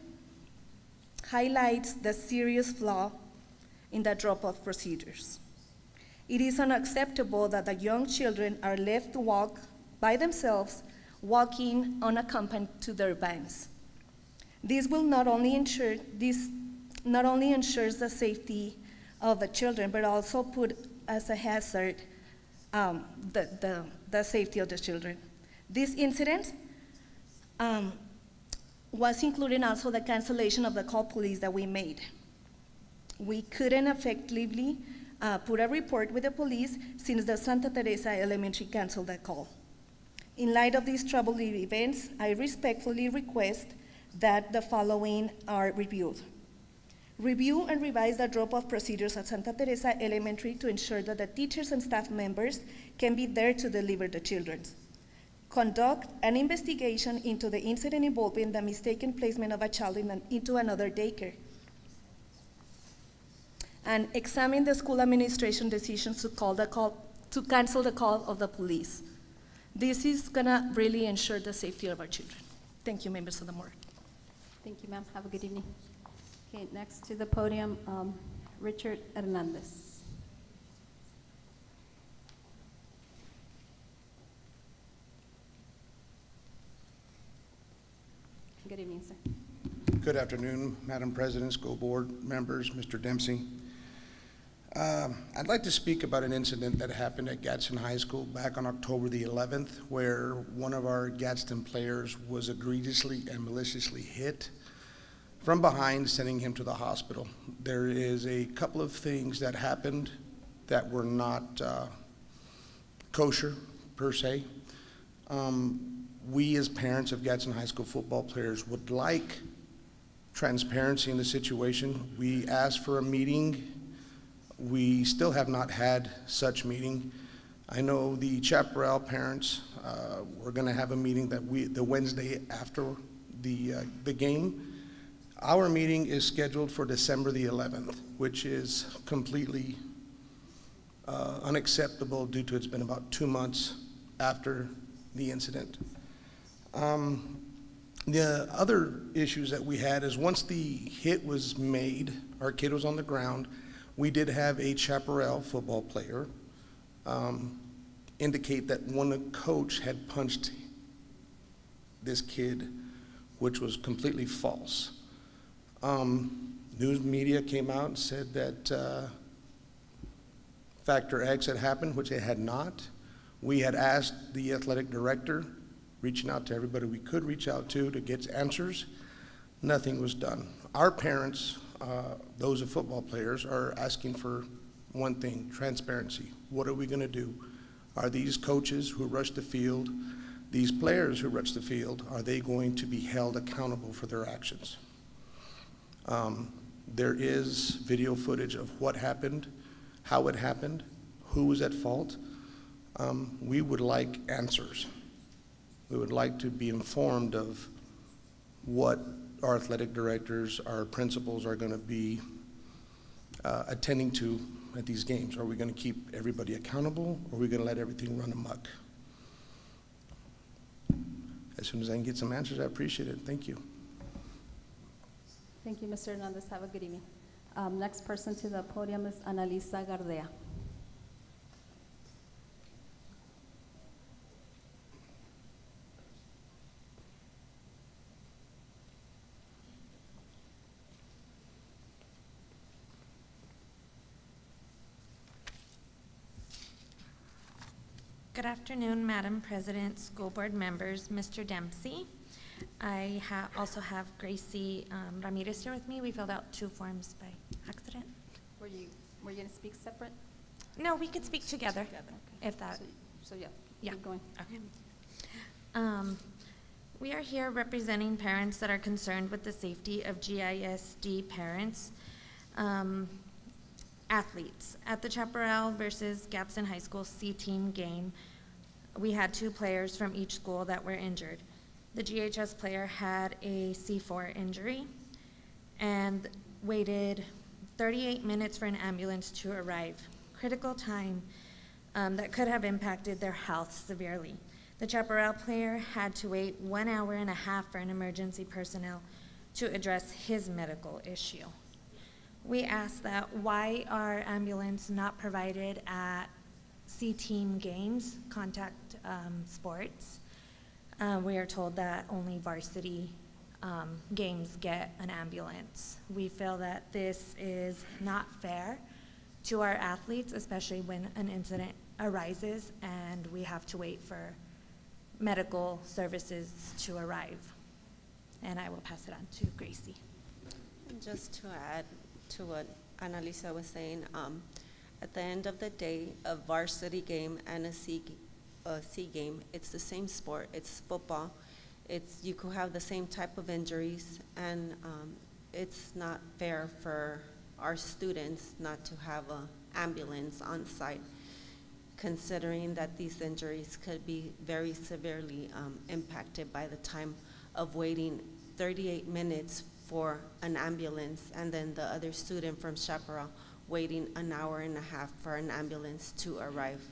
highlights the serious flaw in the drop-off procedures. It is unacceptable that the young children are left to walk by themselves, walking unaccompanied to their vans. This not only ensures the safety of the children, but also put as a hazard the safety of the children. This incident was including also the cancellation of the call police that we made. We couldn't effectively put a report with the police since the Santa Teresa Elementary canceled the call. In light of these troubling events, I respectfully request that the following are reviewed. Review and revise the drop-off procedures at Santa Teresa Elementary to ensure that the teachers and staff members can be there to deliver the children. Conduct an investigation into the incident involving the mistaken placement of a child into another daycare. And examine the school administration decisions to cancel the call of the police. This is gonna really ensure the safety of our children. Thank you, members of the board. Thank you, ma'am. Have a good evening. Okay, next to the podium, Richard Hernandez. Good evening, sir. Good afternoon, Madam President, school board members, Mr. Dempsey. I'd like to speak about an incident that happened at Gadsden High School back on October the 11th, where one of our Gadsden players was egregiously and maliciously hit from behind, sending him to the hospital. There is a couple of things that happened that were not kosher, per se. We as parents of Gadsden High School football players would like transparency in the situation. We asked for a meeting. We still have not had such meeting. I know the Chaparral parents, we're gonna have a meeting the Wednesday after the game. Our meeting is scheduled for December the 11th, which is completely unacceptable due to it's been about 2 months after the incident. The other issues that we had is once the hit was made, our kid was on the ground, we did have a Chaparral football player indicate that one coach had punched this kid, which was completely false. News media came out and said that Factor X had happened, which it had not. We had asked the athletic director, reaching out to everybody we could reach out to get answers. Nothing was done. Our parents, those of football players, are asking for one thing: transparency. What are we going to do? Are these coaches who rush the field, these players who rush the field, are they going to be held accountable for their actions? There is video footage of what happened, how it happened, who was at fault. We would like answers. We would like to be informed of what our athletic directors, our principals are going to be attending to at these games. Are we going to keep everybody accountable, or are we going to let everything run amok? As soon as I can get some answers, I appreciate it. Thank you. Thank you, Mr. Hernandez. Have a good evening. Next person to the podium is Analisa Gardea. Good afternoon, Madam President, school board members, Mr. Dempsey. I also have Gracie Ramirez here with me. We filled out 2 forms by accident. Were you gonna speak separate? No, we could speak together, if that. So yeah, Yeah. keep going. Okay. We are here representing parents that are concerned with the safety of GISD parents, athletes. At the Chaparral versus Gadsden High School C-team game, we had 2 players from each school that were injured. The GHS player had a C4 injury and waited 38 minutes for an ambulance to arrive. Critical time that could have impacted their health severely. The Chaparral player had to wait 1.5 hours for an emergency personnel to address his medical issue. We asked that why are ambulance not provided at C-team games, contact sports? We are told that only varsity games get an ambulance. We feel that this is not fair to our athletes, especially when an incident arises and we have to wait for medical services to arrive. And I will pass it on to Gracie. Just to add to what Annalisa was saying, at the end of the day, a varsity game and a C game, it's the same sport, it's football. You could have the same type of injuries, and it's not fair for our students not to have an ambulance on site, considering that these injuries could be very severely impacted by the time of waiting 38 minutes for an ambulance, and then the other student from Chaparral waiting 1.5 hours for an ambulance to arrive.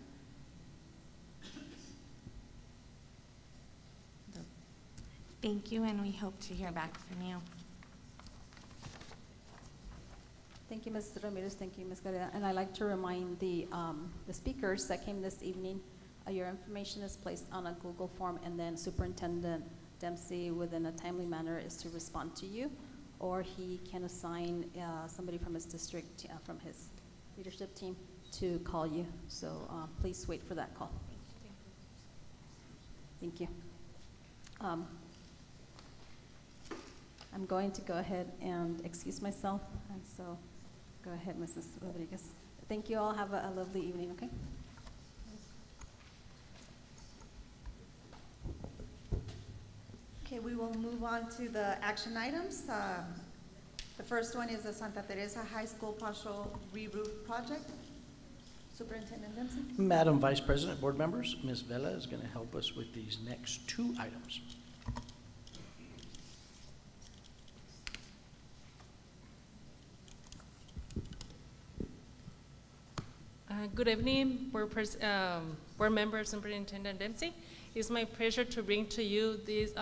Thank you, and we hope to hear back from you. Thank you, Ms. Ramirez. Thank you, Ms. Garcia. And I'd like to remind the speakers that came this evening, your information is placed on a Google form, and then Superintendent Dempsey, within a timely manner, is to respond to you, or he can assign somebody from his district, from his leadership team, to call you. So please wait for that call. Thank you. I'm going to go ahead and excuse myself, and so go ahead, Mrs. Rodriguez. Thank you all. Have a lovely evening, okay? Okay, we will move on to the action items. The first one is the Santa Teresa High School partial re-roof project. Superintendent Dempsey. Madam Vice President, board members, Ms. Vela is going to help us with these next 2 items. Good evening, board members, Superintendent Dempsey. It's my pleasure to bring to you this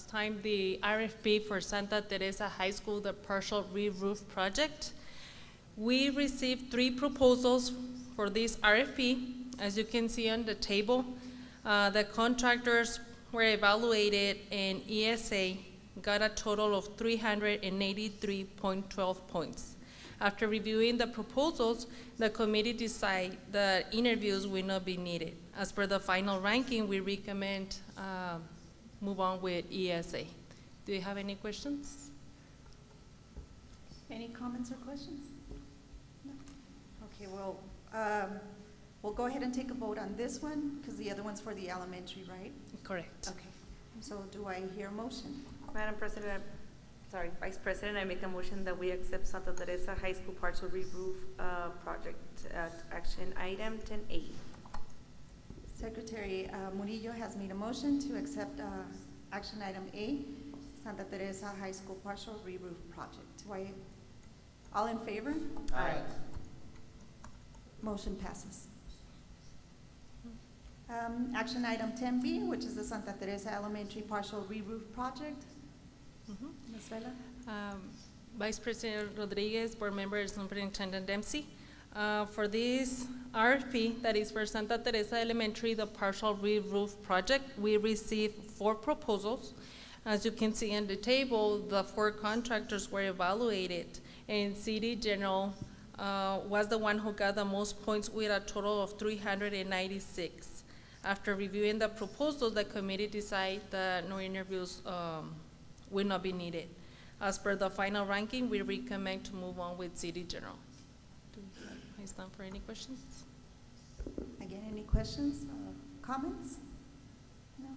time the RFP for Santa Teresa High School, the partial re-roof project. We received 3 proposals for this RFP. As you can see on the table, the contractors were evaluated, and ESA got a total of 383.12 points. After reviewing the proposals, the committee decided that interviews will not be needed. As per the final ranking, we recommend move on with ESA. Do you have any questions? Any comments or questions? No? Okay, well, we'll go ahead and take a vote on this one, because the other one's for the elementary, right? Correct. Okay, so do I hear a motion? Madam President, Vice President, I make a motion that we accept Santa Teresa High School partial re-roof project action item 10A. Secretary Murillo has made a motion to accept action item A, Santa Teresa High School partial re-roof project. All in favor? Aye. Motion passes. Action item 10B, which is the Santa Teresa Elementary partial re-roof project. Ms. Vela? Vice President Rodriguez, board member, Superintendent Dempsey. For this RFP, that is for Santa Teresa Elementary, the partial re-roof project, we received 4 proposals. As you can see on the table, the 4 contractors were evaluated, and City General was the one who got the most points with a total of 396. After reviewing the proposals, the committee decided that no interviews will not be needed. As per the final ranking, we recommend to move on with City General. Is time for any questions? Again, any questions, comments? No?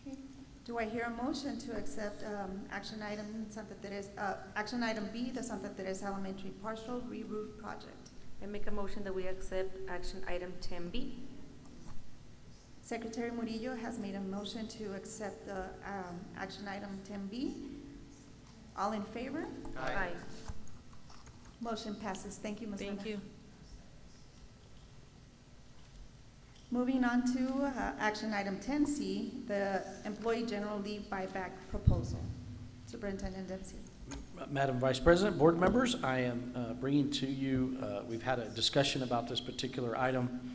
Okay. Do I hear a motion to accept action item action item B, the Santa Teresa Elementary Partial Re-Roof Project? I make a motion that we accept action item 10B. Secretary Murillo has made a motion to accept the action item 10B. All in favor? Aye. Motion passes. Thank you, Ms. Thank Mena. you. Moving on to action item 10C, the employee general leave buyback proposal. Superintendent Dempsey. Madam Vice President, board members, I am bringing to you, we've had a discussion about this particular item.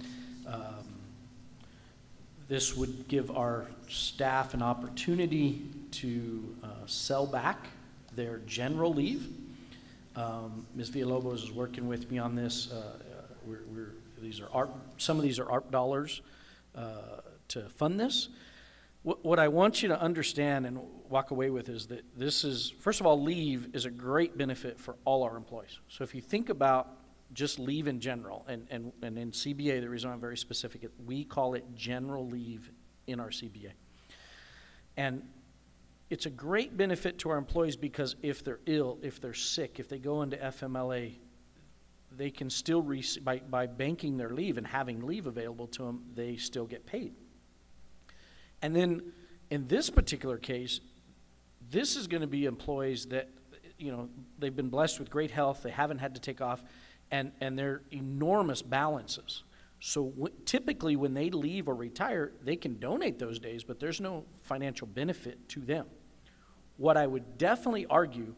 This would give our staff an opportunity to sell back their general leave. Ms. Villalobos is working with me on this. These are some of these are ARP dollars to fund this. What I want you to understand and walk away with is that this is, first of all, leave is a great benefit for all our employees. So if you think about just leave in general, and in CBA, the reason I'm very specific, we call it general leave in our CBA. And it's a great benefit to our employees because if they're ill, if they're sick, if they go into FMLA, they can still receive, by banking their leave and having leave available to them, they still get paid. And then in this particular case, this is going to be employees that, you know, they've been blessed with great health, they haven't had to take off, and they're enormous balances. So typically when they leave or retire, they can donate those days, but there's no financial benefit to them. What I would definitely argue,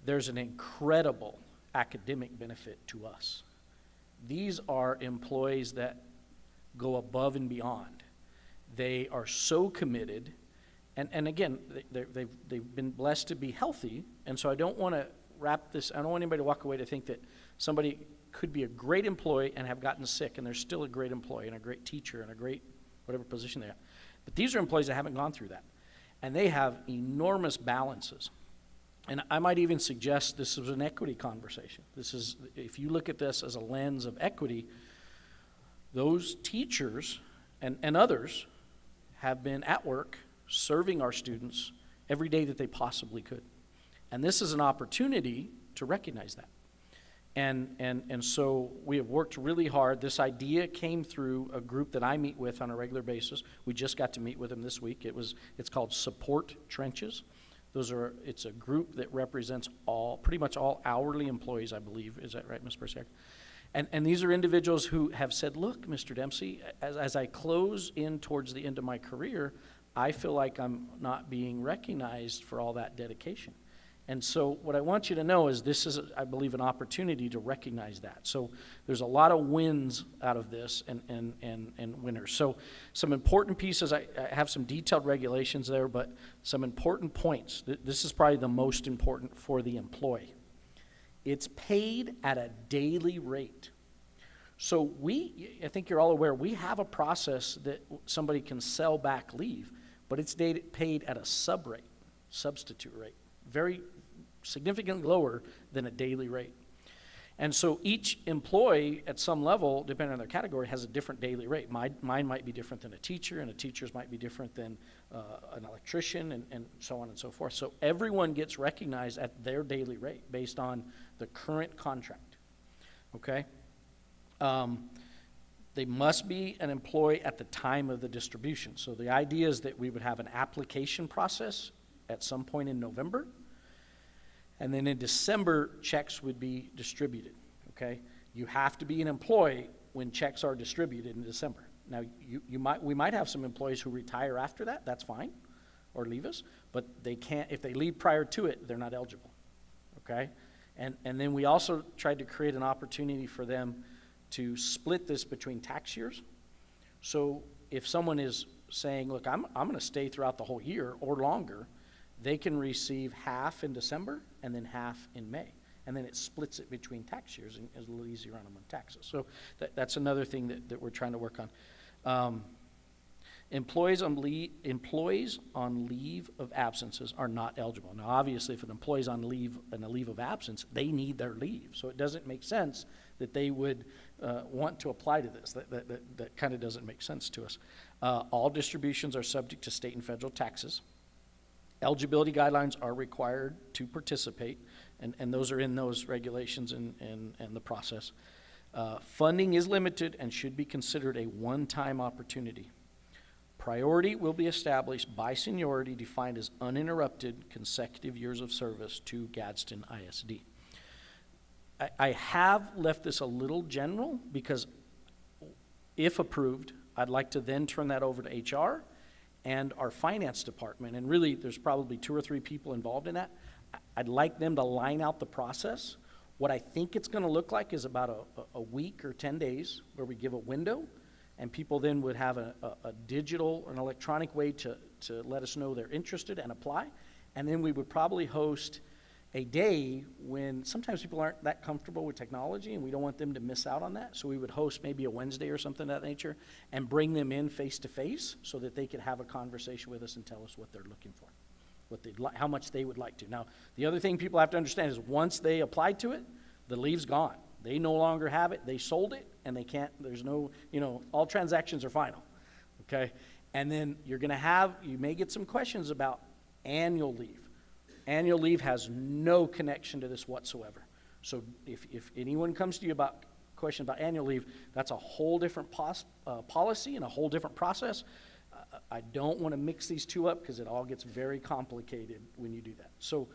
there's an incredible academic benefit to us. These are employees that go above and beyond. They are so committed, and again, they've been blessed to be healthy, and so I don't want to wrap this, I don't want anybody to walk away to think that somebody could be a great employee and have gotten sick, and they're still a great employee and a great teacher and a great whatever position they have. But these are employees that haven't gone through that, and they have enormous balances. And I might even suggest this is an equity conversation. This is, if you look at this as a lens of equity, those teachers and others have been at work serving our students every day that they possibly could. And this is an opportunity to recognize that. And so we have worked really hard. This idea came through a group that I meet with on a regular basis. We just got to meet with them this week. It's called Support Trenches. It's a group that represents pretty much all hourly employees, I believe. Is that right, Ms. Persiak? And these are individuals who have said, look, Mr. Dempsey, as I close in towards the end of my career, I feel like I'm not being recognized for all that dedication. And so what I want you to know is this is, I believe, an opportunity to recognize that. So there's a lot of wins out of this and winners. So some important pieces, I have some detailed regulations there, but some important points. This is probably the most important for the employee. It's paid at a daily rate. So I think you're all aware, we have a process that somebody can sell back leave, but it's paid at a substitute rate, very significantly lower than a daily rate. And so each employee at some level, depending on their category, has a different daily rate. Mine might be different than a teacher, and a teacher's might be different than an electrician, and so on and so forth. So everyone gets recognized at their daily rate based on the current contract, okay? They must be an employee at the time of the distribution. So the idea is that we would have an application process at some point in November, and then in December, checks would be distributed, okay? You have to be an employee when checks are distributed in December. Now, we might have some employees who retire after that, that's fine, or leave us, but they can't, if they leave prior to it, they're not eligible, okay? And then we also tried to create an opportunity for them to split this between tax years. So if someone is saying, look, I'm gonna stay throughout the whole year or longer, they can receive half in December and then half in May. And then it splits it between tax years and is a little easier on them on taxes. So that's another thing that we're trying to work on. Employees on leave of absences are not eligible. Now, obviously, if an employee's on leave, and a leave of absence, they need their leave. So it doesn't make sense that they would want to apply to this. That kind of doesn't make sense to us. All distributions are subject to state and federal taxes. Eligibility guidelines are required to participate, and those are in those regulations and the process. Funding is limited and should be considered a one-time opportunity. Priority will be established by seniority defined as uninterrupted consecutive years of service to Gadsden ISD. I have left this a little general because if approved, I'd like to then turn that over to HR and our finance department. And really, there's probably 2 or 3 people involved in that. I'd like them to line out the process. What I think it's going to look like is about a week or 10 days where we give a window, and people then would have a digital or an electronic way to let us know they're interested and apply. And then we would probably host a day when sometimes people aren't that comfortable with technology and we don't want them to miss out on that. So we would host maybe a Wednesday or something of that nature and bring them in face to face so that they could have a conversation with us and tell us what they're looking for, how much they would like to. Now, the other thing people have to understand is once they apply to it, the leave's gone. They no longer have it. They sold it, and they can't, there's no, all transactions are final, okay? And then you may get some questions about annual leave. Annual leave has no connection to this whatsoever. So if anyone comes to you about question about annual leave, that's a whole different policy and a whole different process. I don't want to mix these two up because it all gets very complicated when you do that. So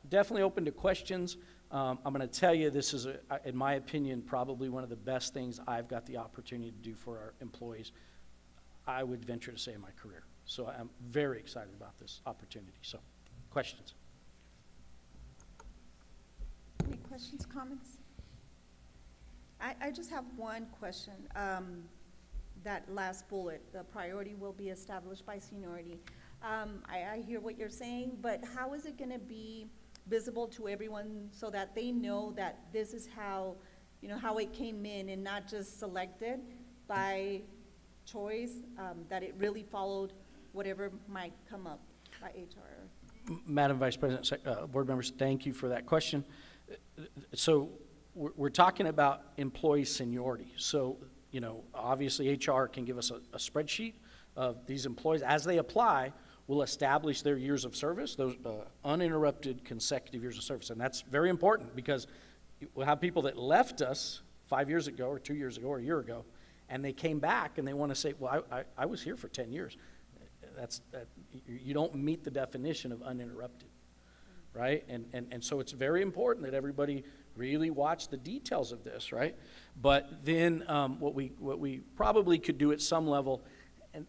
definitely open to questions. I'm going to tell you this is, in my opinion, probably one of the best things I've got the opportunity to do for our employees, I would venture to say, in my career. So I'm very excited about this opportunity. So questions? Any questions, comments? I just have one question. That last bullet, the priority will be established by seniority. I hear what you're saying, but how is it going to be visible to everyone so that they know that this is how, how it came in and not just selected by choice, that it really followed whatever might come up by HR? Madam Vice President, board members, thank you for that question. So we're talking about employee seniority. So, obviously HR can give us a spreadsheet of these employees. As they apply, we'll establish their years of service, those uninterrupted consecutive years of service. And that's very important because we'll have people that left us 5 years ago or 2 years ago or a year ago, and they came back and they want to say, well, I was here for 10 years. You don't meet the definition of uninterrupted, right? And so it's very important that everybody really watch the details of this, right? But then what we probably could do at some level,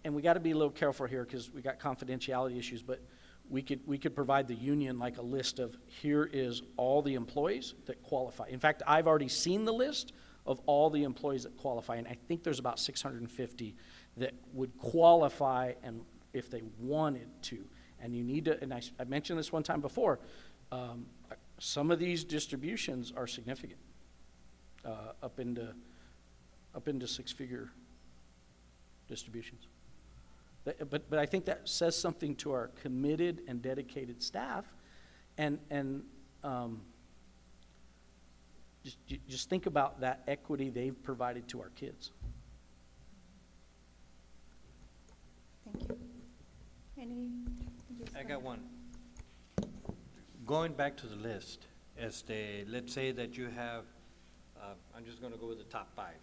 and we got to be a little careful here because we got confidentiality issues, but we could provide the union like a list of here is all the employees that qualify. In fact, I've already seen the list of all the employees that qualify, and I think there's about 650 that would qualify and if they wanted to. And you need to, and I mentioned this one time before, some of these distributions are significant, up into six-figure distributions. But I think that says something to our committed and dedicated staff, and just think about that equity they've provided to our kids. Thank you. I got one. Going back to the list, let's say that you have, I'm just going to go with the top 5.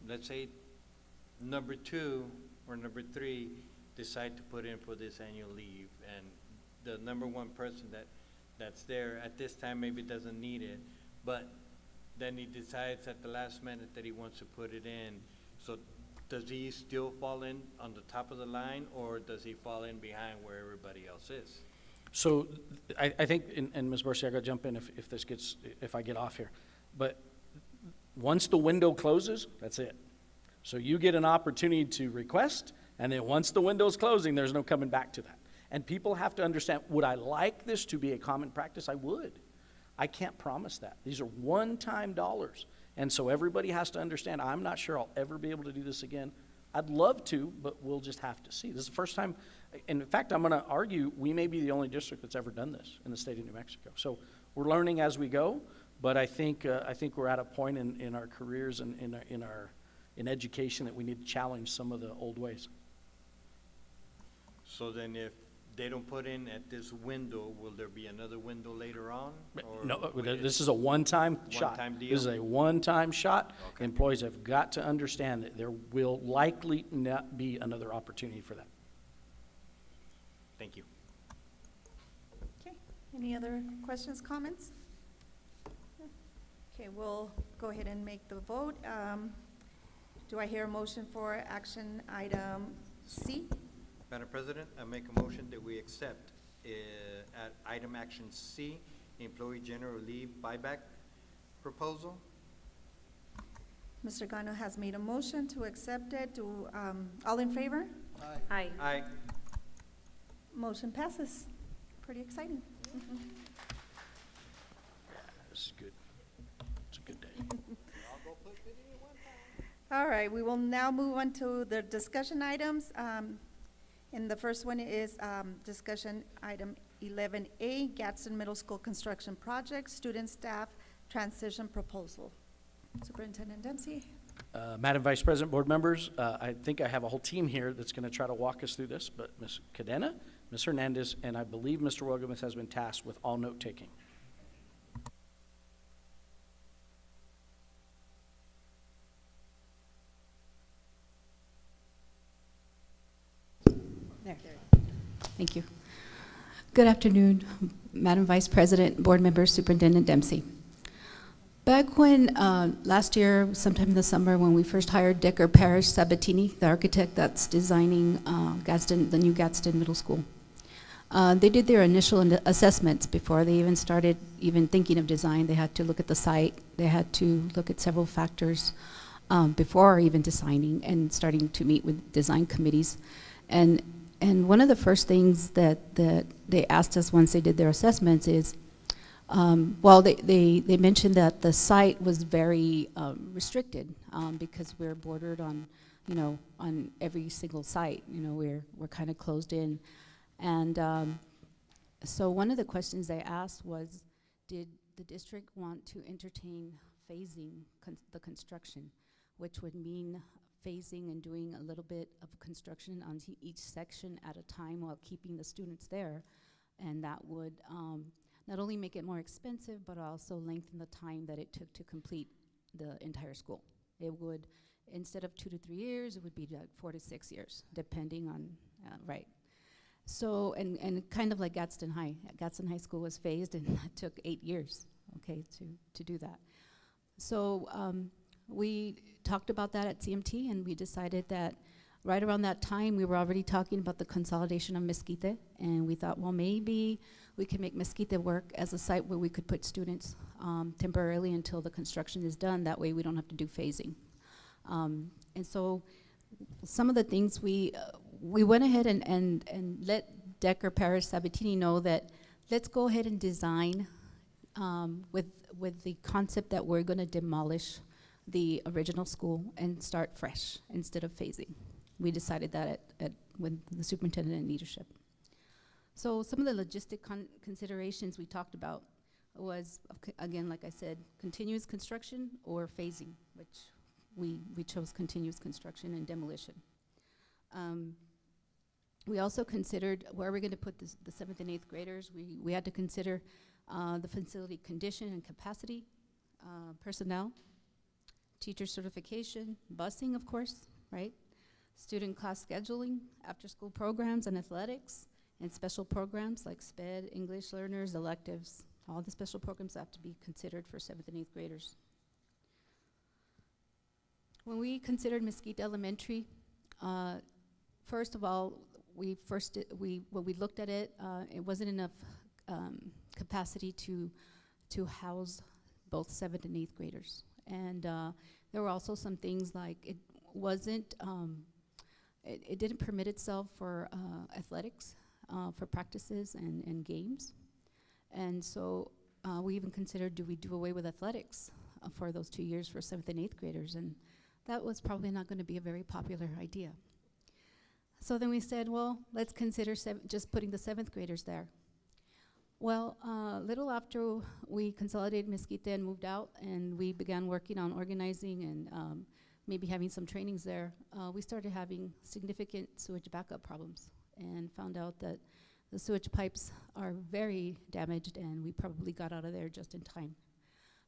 Let's say number 2 or number 3 decide to put in for this annual leave, and the number 1 person that's there at this time maybe doesn't need it, but then he decides at the last minute that he wants to put it in. So does he still fall in on the top of the line, or does he fall in behind where everybody else is? So I think, and Ms. Bercy, I got to jump in if I get off here. But once the window closes, that's it. So you get an opportunity to request, and then once the window's closing, there's no coming back to that. And people have to understand, would I like this to be a common practice? I would. I can't promise that. These are one-time dollars. And so everybody has to understand, I'm not sure I'll ever be able to do this again, I'd love to, but we'll just have to see. This is the first time, and in fact, I'm gonna argue, we may be the only district that's ever done this in the state of New Mexico. So we're learning as we go, but I think we're at a point in our careers and in education that we need to challenge some of the old ways. So then if they don't put in at this window, will there be another window later on? Or No, will it- this is a one-time shot. One-time deal? This is a one-time shot. Okay. Employees have got to understand that there will likely not be another opportunity for that. Thank you. Okay, any other questions, comments? Okay, we'll go ahead and make the vote. Do I hear a motion for action item C? Madam President, I make a motion that we accept at item action C, employee general leave buyback proposal. Mr. Gano has made a motion to accept it. All in favor? Aye. Aye. Motion passes. Pretty exciting. This is good. It's a good day. All right, we will now move on to the discussion items. And the first one is discussion item 11A, Gadsden Middle School Construction Project, Student Staff Transition Proposal. Superintendent Dempsey. Madam Vice President, board members, I think I have a whole team here that's going to try to walk us through this, but Ms. Cadena, Ms. Hernandez, and I believe Mr. Williams has been tasked with all note-taking. There. Thank you. Good afternoon, Madam Vice President, board members, Superintendent Dempsey. Back when, last year, sometime in the summer, when we first hired Decker Parrish Sabatini, the architect that's designing Gadsden, the new Gadsden Middle School, they did their initial assessments before they even started even thinking of design. They had to look at the site. They had to look at several factors before even designing and starting to meet with design committees. And one of the first things that they asked us once they did their assessments is, well, they mentioned that the site was very restricted because we're bordered on, on every single site. We're kind of closed in. And so one of the questions they asked was, did the district want to entertain phasing the construction, which would mean phasing and doing a little bit of construction on each section at a time while keeping the students there. And that would not only make it more expensive, but also lengthen the time that it took to complete the entire school. It would, instead of 2 to 3 years, it would be like 4 to 6 years, depending on, right. So, and kind of like Gadsden High. Gadsden High School was phased and it took 8 years, okay, to do that. So we talked about that at CMT, and we decided that right around that time, we were already talking about the consolidation of Mesquite, and we thought, well, maybe we can make Mesquite work as a site where we could put students temporarily until the construction is done. That way we don't have to do phasing. And so some of the things we went ahead and let Decker Parrish Sabatini know that let's go ahead and design with the concept that we're going to demolish the original school and start fresh instead of phasing. We decided that with the superintendent and leadership. So some of the logistic considerations we talked about was, again, like I said, continuous construction or phasing, which we chose continuous construction and demolition. We also considered where we're going to put the 7th and 8th graders. We had to consider the facility condition and capacity, personnel, teacher certification, busing, of course, right? Student class scheduling, after-school programs and athletics, and special programs like SPED, English learners, electives. All the special programs have to be considered for 7th and 8th graders. When we considered Mesquite Elementary, first of all, when we looked at it, it wasn't enough capacity to house both 7th and 8th graders. And there were also some things like it wasn't, it didn't permit itself for athletics, for practices and games. And so we even considered, do we do away with athletics for those 2 years for 7th and 8th graders? And that was probably not going to be a very popular idea. So then we said, well, let's consider just putting the 7th graders there. Well, little after we consolidated Mesquite and moved out, and we began working on organizing and maybe having some trainings there, we started having significant sewage backup problems and found out that the sewage pipes are very damaged, and we probably got out of there just in time.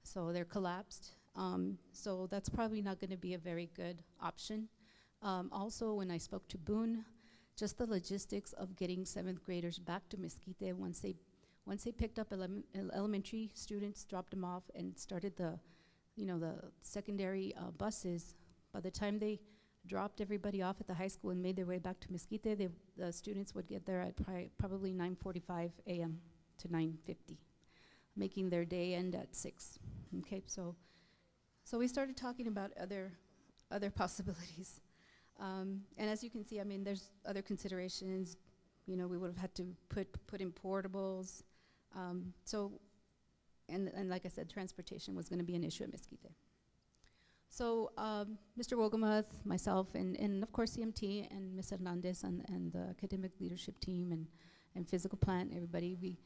So they're collapsed. So that's probably not going to be a very good option. Also, when I spoke to Boone, just the logistics of getting 7th graders back to Mesquite once they picked up elementary students, dropped them off, and started the secondary buses. By the time they dropped everybody off at the high school and made their way back to Mesquite, the students would get there at probably 9:45 a.m. to 9:50, making their day end at 6. Okay, so we started talking about other possibilities. And as you can see, I mean, there's other considerations. We would have had to put in portables. And like I said, transportation was going to be an issue at Mesquite. So Mr. Wogomuth, myself, and of course CMT and Ms. Hernandez and the academic leadership team and physical plant, everybody,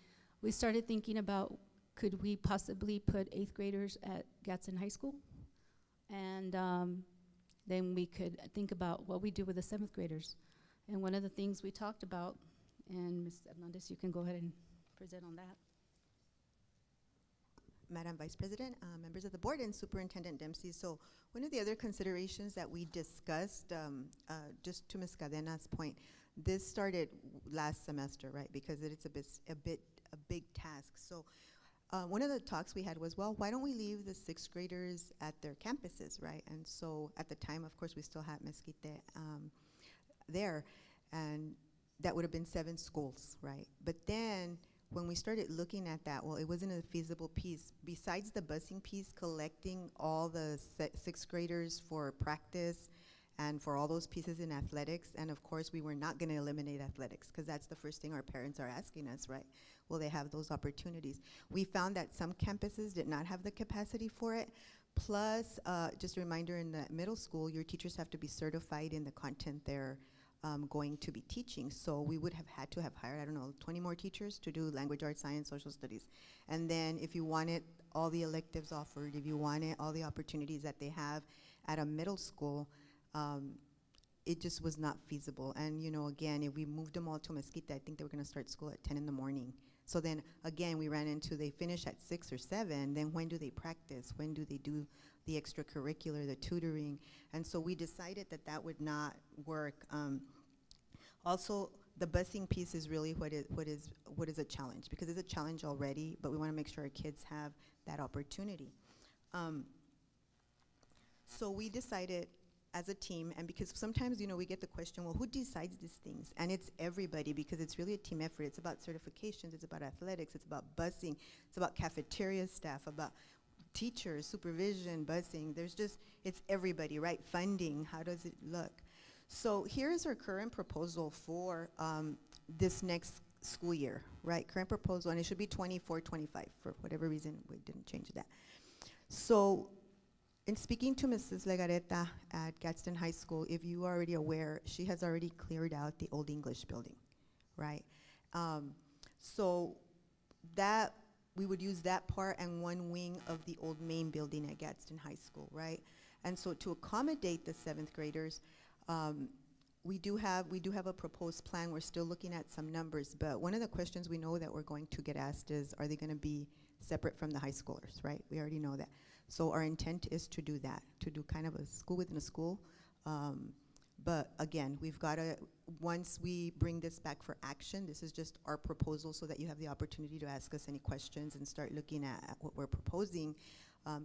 we started thinking about, could we possibly put 8th graders at Gadsden High School? And then we could think about what we do with the 7th graders. And one of the things we talked about, and Ms. Hernandez, you can go ahead and present on that. Madam Vice President, members of the board, and Superintendent Dempsey. So one of the other considerations that we discussed, just to Ms. Cadena's point, this started last semester, right? Because it's a big task. So one of the talks we had was, well, why don't we leave the 6th graders at their campuses, right? And so at the time, of course, we still had Mesquite there, and that would have been 7 schools, right? But then when we started looking at that, well, it wasn't a feasible piece. Besides the busing piece, collecting all the 6th graders for practice and for all those pieces in athletics, and of course we were not going to eliminate athletics because that's the first thing our parents are asking us, right? Will they have those opportunities? We found that some campuses did not have the capacity for it. Plus, just a reminder, in the middle school, your teachers have to be certified in the content they're going to be teaching. So we would have had to have hired, I don't know, 20 more teachers to do language, arts, science, social studies. And then if you wanted all the electives offered, if you wanted all the opportunities that they have at a middle school, it just was not feasible. And again, if we moved them all to Mesquite, I think they were gonna start school at 10 in the morning. So then again, we ran into, they finish at 6 or 7, then when do they practice? When do they do the extracurricular, the tutoring? And so we decided that that would not work. Also, the busing piece is really what is a challenge, because it's a challenge already, but we wanna make sure our kids have that opportunity. So we decided as a team, and because sometimes, we get the question, well, who decides these things? And it's everybody, because it's really a team effort. It's about certifications, it's about athletics, it's about busing, it's about cafeteria staff, about teachers, supervision, busing. It's everybody, right? Funding, how does it look? So here's our current proposal for this next school year, right? Current proposal, and it should be 24-25. For whatever reason, we didn't change that. So in speaking to Mrs. Legareta at Gadsden High School, if you are already aware, she has already cleared out the old English building, right? So that, we would use that part and one wing of the old main building at Gadsden High School, right? And so to accommodate the 7th graders, we do have a proposed plan. We're still looking at some numbers, but one of the questions we know that we're going to get asked is, are they gonna be separate from the high schoolers, right? We already know that. So our intent is to do that, to do kind of a school within a school. But again, we've got to, once we bring this back for action, this is just our proposal so that you have the opportunity to ask us any questions and start looking at what we're proposing.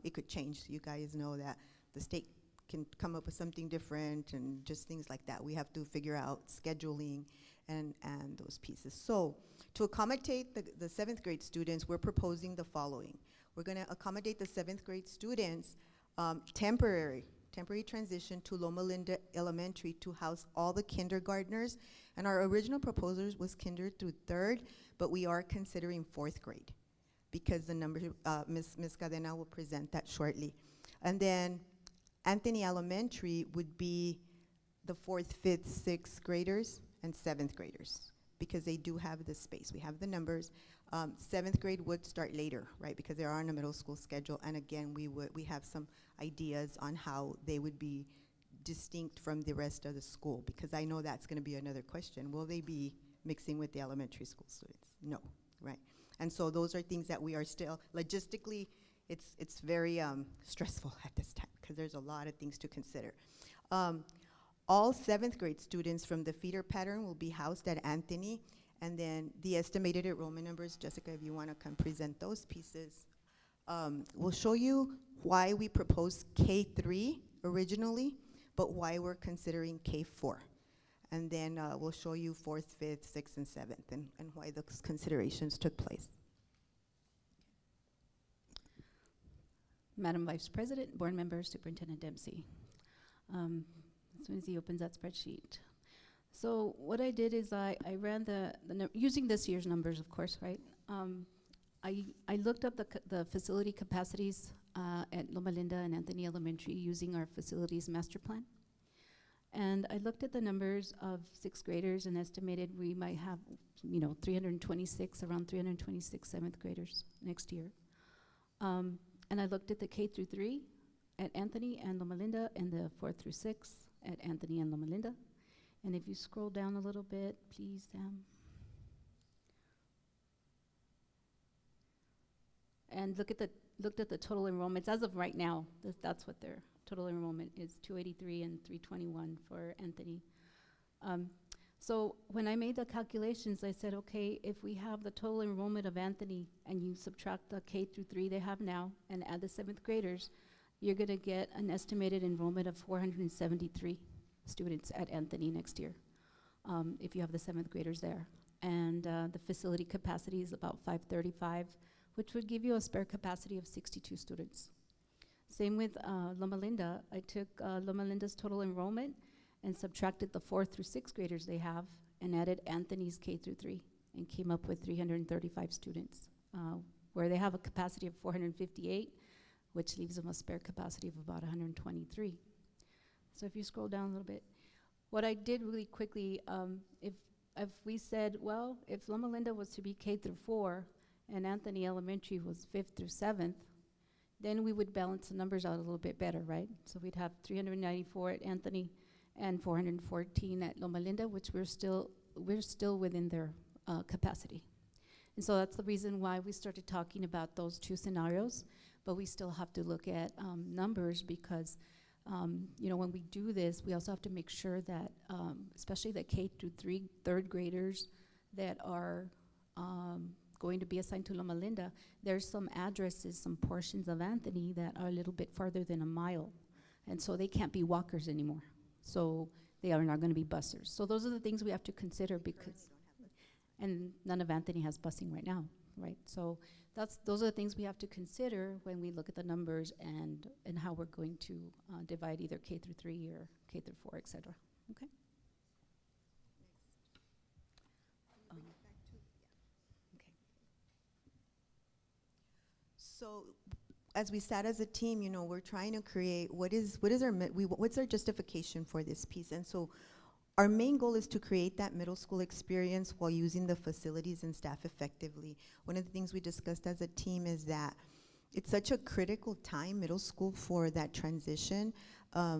It could change. You guys know that the state can come up with something different and just things like that. We have to figure out scheduling and those pieces. So to accommodate the 7th grade students, we're proposing the following. We're gonna accommodate the 7th grade students temporary transition to Loma Linda Elementary to house all the kindergartners. And our original proposals was kinder through 3rd, but we are considering 4th grade because the number, Ms. Cadena will present that shortly. And then Anthony Elementary would be the 4th, 5th, 6th graders and 7th graders, because they do have the space. We have the numbers. 7th grade would start later, right, because they are on a middle school schedule. And again, we have some ideas on how they would be distinct from the rest of the school, because I know that's going to be another question. Will they be mixing with the elementary school students? No, right? And so those are things that we are still, logistically, it's very stressful at this time, because there's a lot of things to consider. All 7th grade students from the feeder pattern will be housed at Anthony, and then the estimated enrollment numbers, Jessica, if you want to come present those pieces. We'll show you why we proposed K3 originally, but why we're considering K4. And then we'll show you 4th, 5th, 6th, and 7th, and why those considerations took place. Madam Vice President, board members, Superintendent Dempsey. As soon as he opens that spreadsheet. So what I did is I ran using this year's numbers, of course, right? I looked up the facility capacities at Loma Linda and Anthony Elementary using our facilities master plan. And I looked at the numbers of 6th graders and estimated we might have, 326, around 326 7th graders next year. And I looked at the K through 3 at Anthony and Loma Linda, and the 4 through 6 at Anthony and Loma Linda. And if you scroll down a little bit, please, Sam. And looked at the total enrollments as of right now. That's what their total enrollment is: 283 and 321 for Anthony. So when I made the calculations, I said, okay, if we have the total enrollment of Anthony and you subtract the K through 3 they have now and add the 7th graders, you're going to get an estimated enrollment of 473 students at Anthony next year, if you have the 7th graders there. And the facility capacity is about 535, which would give you a spare capacity of 62 students. Same with Loma Linda. I took Loma Linda's total enrollment and subtracted the 4th through 6th graders they have and added Anthony's K through 3 and came up with 335 students, where they have a capacity of 458, which leaves them a spare capacity of about 123. So if you scroll down a little bit, what I did really quickly, if we said, well, if Loma Linda was to be K through 4 and Anthony Elementary was 5th through 7th, then we would balance the numbers out a little bit better, right? So we'd have 394 at Anthony and 414 at Loma Linda, which we're still within their capacity. And so that's the reason why we started talking about those two scenarios, but we still have to look at numbers because when we do this, we also have to make sure that, especially the K through 3 third graders that are going to be assigned to Loma Linda, there's some addresses, some portions of Anthony that are a little bit farther than a mile. And so they can't be walkers anymore. So they are not going to be busers. So those are the things we have to consider because, and none of Anthony has busing right now, right? So those are the things we have to consider when we look at the numbers and how we're going to divide either K through 3 or K through 4, et cetera, okay? So as we sat as a team, we're trying to create what's our justification for this piece? And so our main goal is to create that middle school experience while using the facilities and staff effectively. One of the things we discussed as a team is that it's such a critical time, middle school, for that transition. They're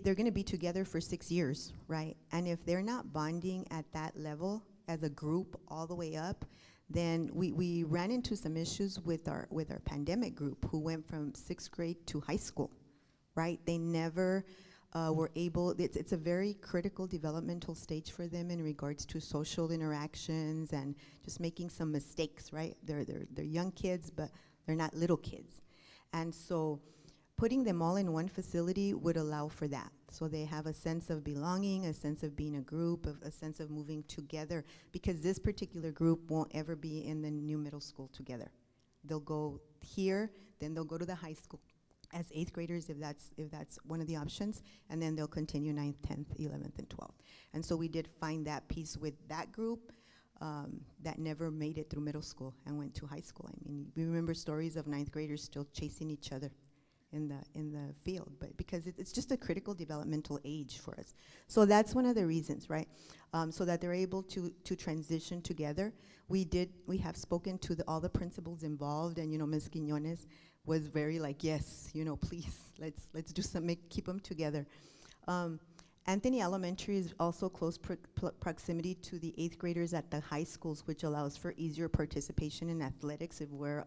going to be together for 6 years, right? And if they're not bonding at that level as a group all the way up, then we ran into some issues with our pandemic group who went from 6th grade to high school, right? They never were able, it's a very critical developmental stage for them in regards to social interactions and just making some mistakes, right? They're young kids, but they're not little kids. And so putting them all in one facility would allow for that. So they have a sense of belonging, a sense of being a group, a sense of moving together, because this particular group won't ever be in the new middle school together. They'll go here, then they'll go to the high school as 8th graders if that's one of the options, and then they'll continue 9th, 10th, 11th, and 12th. And so we did find that piece with that group that never made it through middle school and went to high school. I mean, we remember stories of 9th graders still chasing each other in the field, but because it's just a critical developmental age for us. So that's one of the reasons, right? So that they're able to transition together. We have spoken to all the principals involved, and Ms. Quiñones was very like, yes, please, let's do something, keep them together. Anthony Elementary is also close proximity to the 8th graders at the high schools, which allows for easier participation in athletics if we're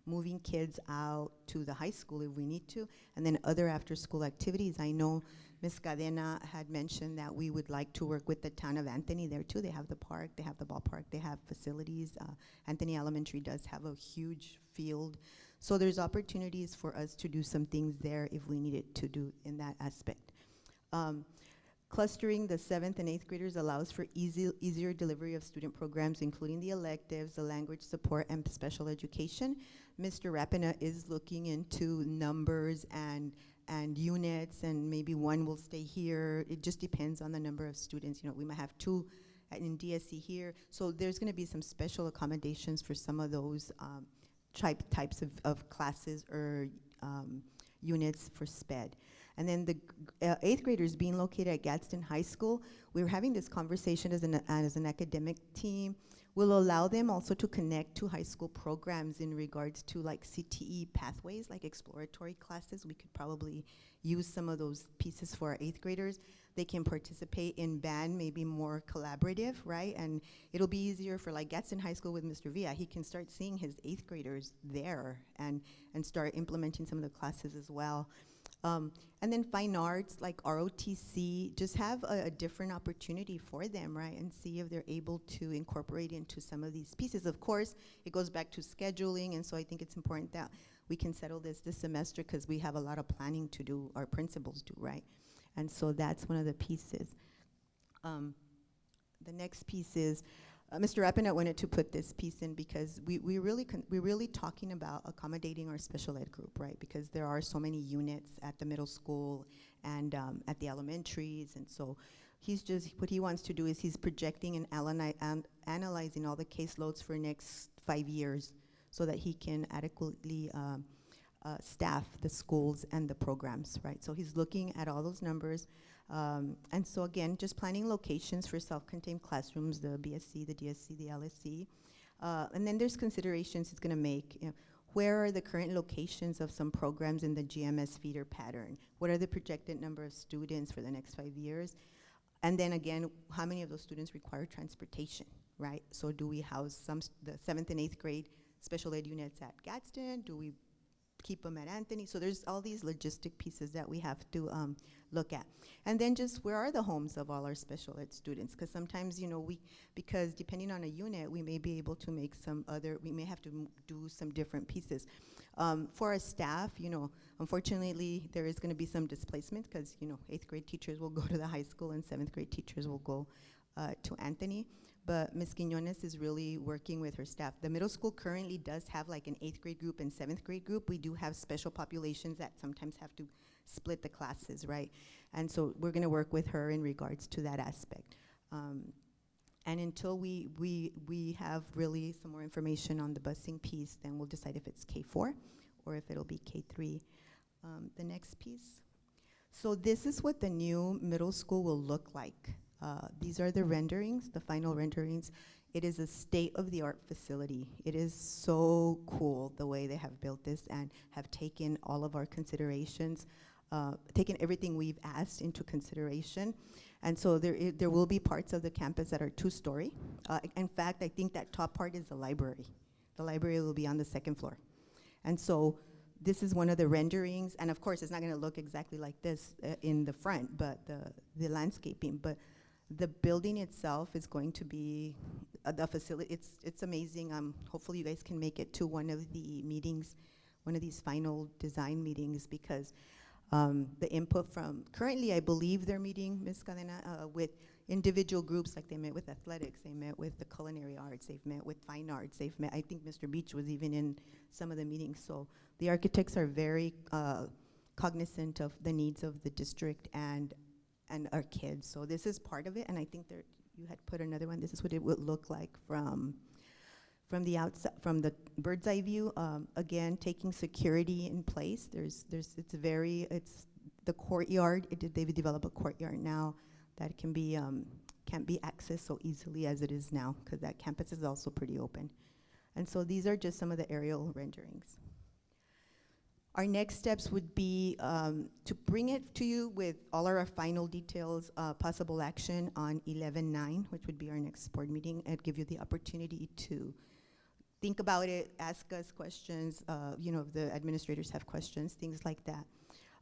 moving kids out to the high school if we need to, and then other after-school activities. I know Ms. Cadena had mentioned that we would like to work with the town of Anthony there too. They have the park, they have the ballpark, they have facilities. Anthony Elementary does have a huge field. So there's opportunities for us to do some things there if we needed to do in that aspect. Clustering the 7th and 8th graders allows for easier delivery of student programs, including the electives, the language support, and special education. Mr. Rapina is looking into numbers and units, and maybe one will stay here. It just depends on the number of students. We might have 2 in DSC here. So there's going to be some special accommodations for some of those types of classes or units for SPED. And then the 8th graders being located at Gadsden High School, we were having this conversation as an academic team, will allow them also to connect to high school programs in regards to like CTE pathways, like exploratory classes. We could probably use some of those pieces for our 8th graders. They can participate in band, maybe more collaborative, right? And it'll be easier for like Gadsden High School with Mr. Villa. He can start seeing his 8th graders there and start implementing some of the classes as well. And then fine arts, like ROTC, just have a different opportunity for them, right? And see if they're able to incorporate into some of these pieces. Of course, it goes back to scheduling, and so I think it's important that we can settle this semester because we have a lot of planning to do, our principals do, right? And so that's one of the pieces. The next piece is, Mr. Rapinette wanted to put this piece in because we're really talking about accommodating our special ed group, right? Because there are so many units at the middle school and at the elementaries, and so what he wants to do is he's projecting and analyzing all the caseloads for next 5 years so that he can adequately staff the schools and the programs, right? So he's looking at all those numbers. And so again, just planning locations for self-contained classrooms, the BSC, the DSC, the LSC. And then there's considerations he's gonna make. Where are the current locations of some programs in the GMS feeder pattern? What are the projected number of students for the next 5 years? And then again, how many of those students require transportation, right? So do we house the 7th and 8th grade special ed units at Gadsden? Do we keep them at Anthony? So there's all these logistic pieces that we have to look at. And then just where are the homes of all our special ed students? Because sometimes, because depending on a unit, we may be able to make we may have to do some different pieces. For our staff, unfortunately, there is gonna be some displacement because, 8th grade teachers will go to the high school and 7th grade teachers will go to Anthony. But Ms. Quiñones is really working with her staff. The middle school currently does have like an 8th grade group and 7th grade group. We do have special populations that sometimes have to split the classes, right? And so we're gonna work with her in regards to that aspect. And until we have really some more information on the busing piece, then we'll decide if it's K4 or if it'll be K3. The next piece. So this is what the new middle school will look like. These are the renderings, the final renderings. It is a state-of-the-art facility. It is so cool the way they have built this and have taken all of our considerations, taken everything we've asked into consideration. And so there will be parts of the campus that are 2-story. In fact, I think that top part is the library. The library will be on the 2nd floor. And so this is one of the renderings, and of course it's not gonna look exactly like this in the front, but the landscaping. But the building itself is going to be the facility. It's amazing. Hopefully you guys can make it to one of the meetings, one of these final design meetings, because the input from, currently I believe they're meeting, Ms. Cadena, with individual groups, like they met with athletics, they met with the culinary arts, they've met with fine arts, they've met, I think Mr. Beach was even in some of the meetings. So the architects are very cognizant of the needs of the district and our kids. So this is part of it, and I think you had put another one. This is what it would look like from From the outside, from the bird's eye view, again, taking security in place. It's the courtyard. They've developed a courtyard now that can't be accessed so easily as it is now, because that campus is also pretty open. And so these are just some of the aerial renderings. Our next steps would be to bring it to you with all our final details, possible action on 11/9, which would be our next board meeting, and give you the opportunity to think about it, ask us questions, if the administrators have questions, things like that.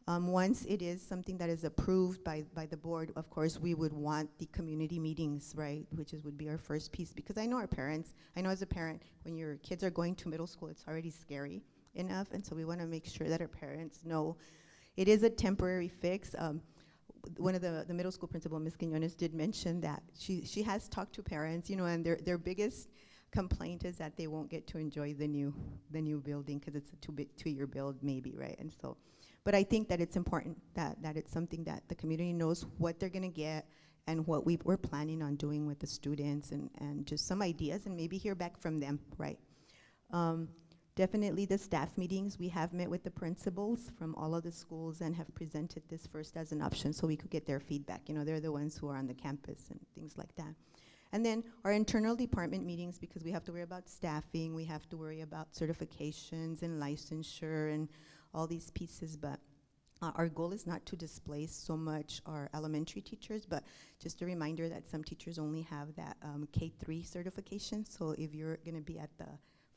Once it is something that is approved by the board, of course, we would want the community meetings, right, would be our first piece, because I know as a parent, when your kids are going to middle school, it's already scary enough, and so we want to make sure that our parents know it is a temporary fix. One of the middle school principal, Ms. Quinones, did mention that she has talked to parents, and their biggest complaint is that they won't get to enjoy the new building because it's a 2-year build maybe, right? And so, but I think that it's important that it's something that the community knows what they're gonna get and what we're planning on doing with the students, and just some ideas, and maybe hear back from them, right? Definitely the staff meetings. We have met with the principals from all of the schools and have presented this first as an option so we could get their feedback. They're the ones who are on the campus and things like that. And then our internal department meetings, because we have to worry about staffing, we have to worry about certifications and licensure and all these pieces, but our goal is not to displace so much our elementary teachers, but just a reminder that some teachers only have that K-3 certification, so if you're gonna be at the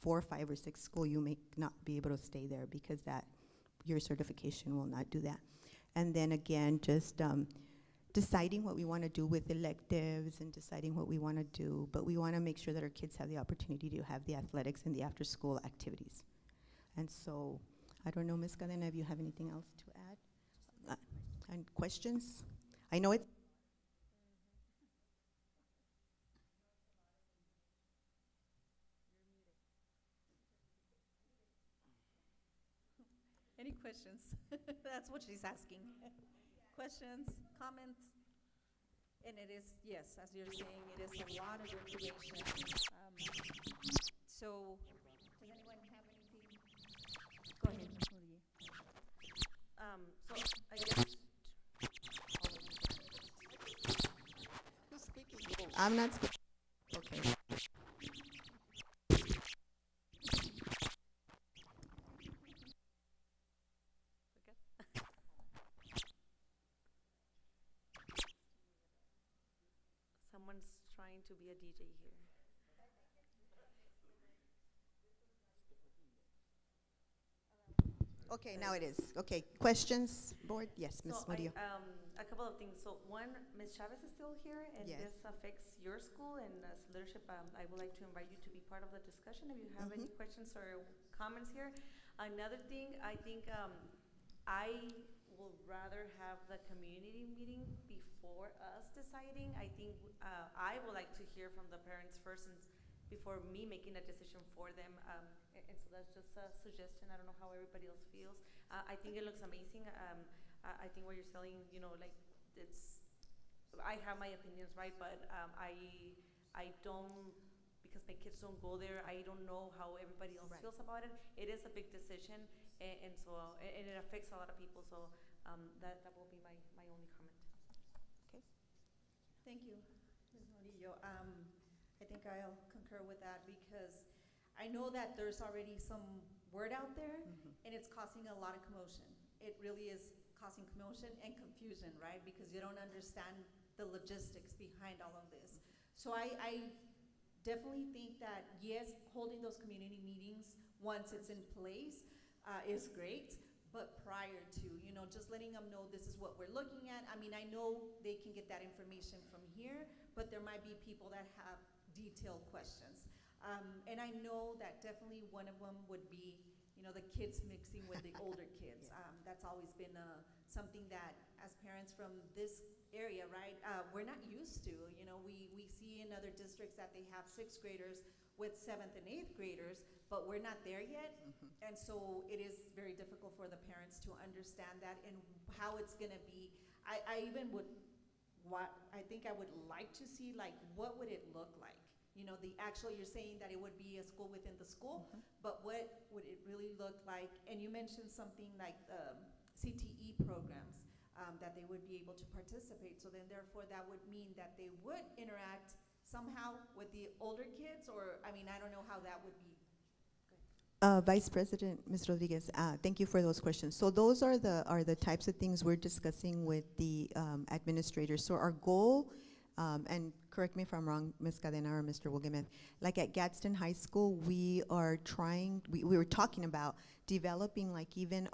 4, 5, or 6 school, you may not be able to stay there because your certification will not do that. And then again, just deciding what we want to do with electives and deciding what we want to do, but we want to make sure that our kids have the opportunity to have the athletics and the after-school activities. And so, I don't know, Ms. Cadena, if you have anything else to add? And questions? I know it's Any questions? That's what she's asking. Questions, comments? And it is, yes, as you're saying, it is a lot of information. So, does anyone have anything? Go ahead, Ms. So I guess. Who's speaking? I'm not speaking. Okay. Someone's trying to be a DJ here. Okay, now it is. Okay, questions, board? Yes, Ms. Murillo. A couple of things. So one, Ms. Chavez is still here, and Yes. this affects your school, and as leadership, I would like to invite you to be part of the discussion if you have any questions or comments here. Another thing, I think I would rather have the community meeting before us deciding. I think I would like to hear from the parents first and before me making a decision for them. And so that's just a suggestion. I don't know how everybody else feels. I think it looks amazing. I think what you're selling, I have my opinions, right? But I don't, because my kids don't go there, I don't know how everybody else feels about it. It is a big decision, and so it affects a lot of people. So that will be my only comment. Okay. Thank you, Ms. Murillo. I think I'll concur with that because I know that there's already some word out there, and it's causing a lot of commotion. It really is causing commotion and confusion, right? Because you don't understand the logistics behind all of this. So I definitely think that, yes, holding those community meetings once it's in place is great, but prior to, just letting them know this is what we're looking at. I mean, I know they can get that information from here, but there might be people that have detailed questions. And I know that definitely one of them would be, the kids mixing with the older kids. That's always been something that, as parents from this area, right, we're not used to. We see in other districts that they have 6th graders with 7th and 8th graders, but we're not there yet. And so it is very difficult for the parents to understand that and how it's gonna be. I even would, I think I would like to see, like, what would it look like? you know, you're saying that it would be a school within the school, but what would it really look like? And you mentioned something like CTE programs, that they would be able to participate. So then therefore that would mean that they would interact somehow with the older kids, or, I mean, I don't know how that would be. Vice President, Ms. Rodriguez, thank you for those questions. So those are the types of things we're discussing with the administrators. So our goal, and correct me if I'm wrong, Ms. Cadena or Mr. Wilgemeth, like at Gadsden High School, we are trying, we were talking about developing like even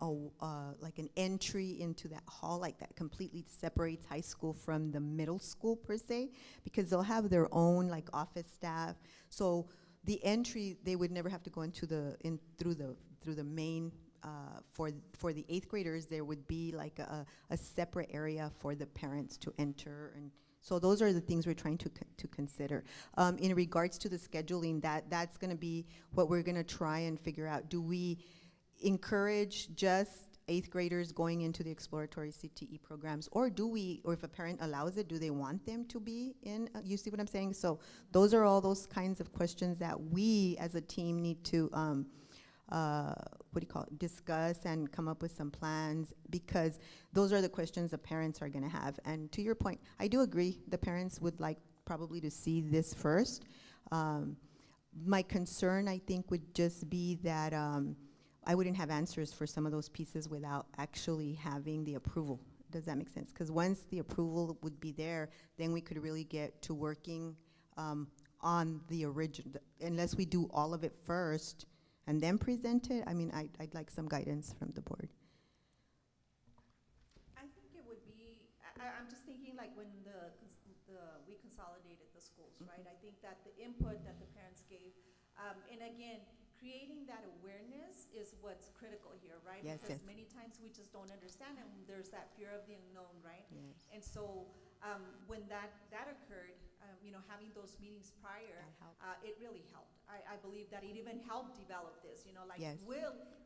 like an entry into that hall, like that completely separates high school from the middle school per se, because they'll have their own like office staff. So the entry, they would never have to go into through the main, for the 8th graders, there would be like a separate area for the parents to enter. And so those are the things we're trying to consider. In regards to the scheduling, that's gonna be what we're gonna try and figure out. Do we encourage just 8th graders going into the exploratory CTE programs, or if a parent allows it, do they want them to be in? You see what I'm saying? So those are all those kinds of questions that we as a team need to, discuss and come up with some plans, because those are the questions the parents are gonna have. And to your point, I do agree, the parents would like probably to see this first. My concern, I think, would just be that I wouldn't have answers for some of those pieces without actually having the approval. Does that make sense? Because once the approval would be there, then we could really get to working on the original. Unless we do all of it first and then present it, I mean, I'd like some guidance from the board. I think it would be, I'm just thinking like when we consolidated the schools, right? I think that the input that the parents gave, and again, creating that awareness is what's critical here, right? Yes, because yes. many times we just don't understand, and there's that fear of the unknown, right? Yes. And so when that occurred, you know, having those meetings prior, it really helped. I believe that it even helped develop this, you know, like Yes.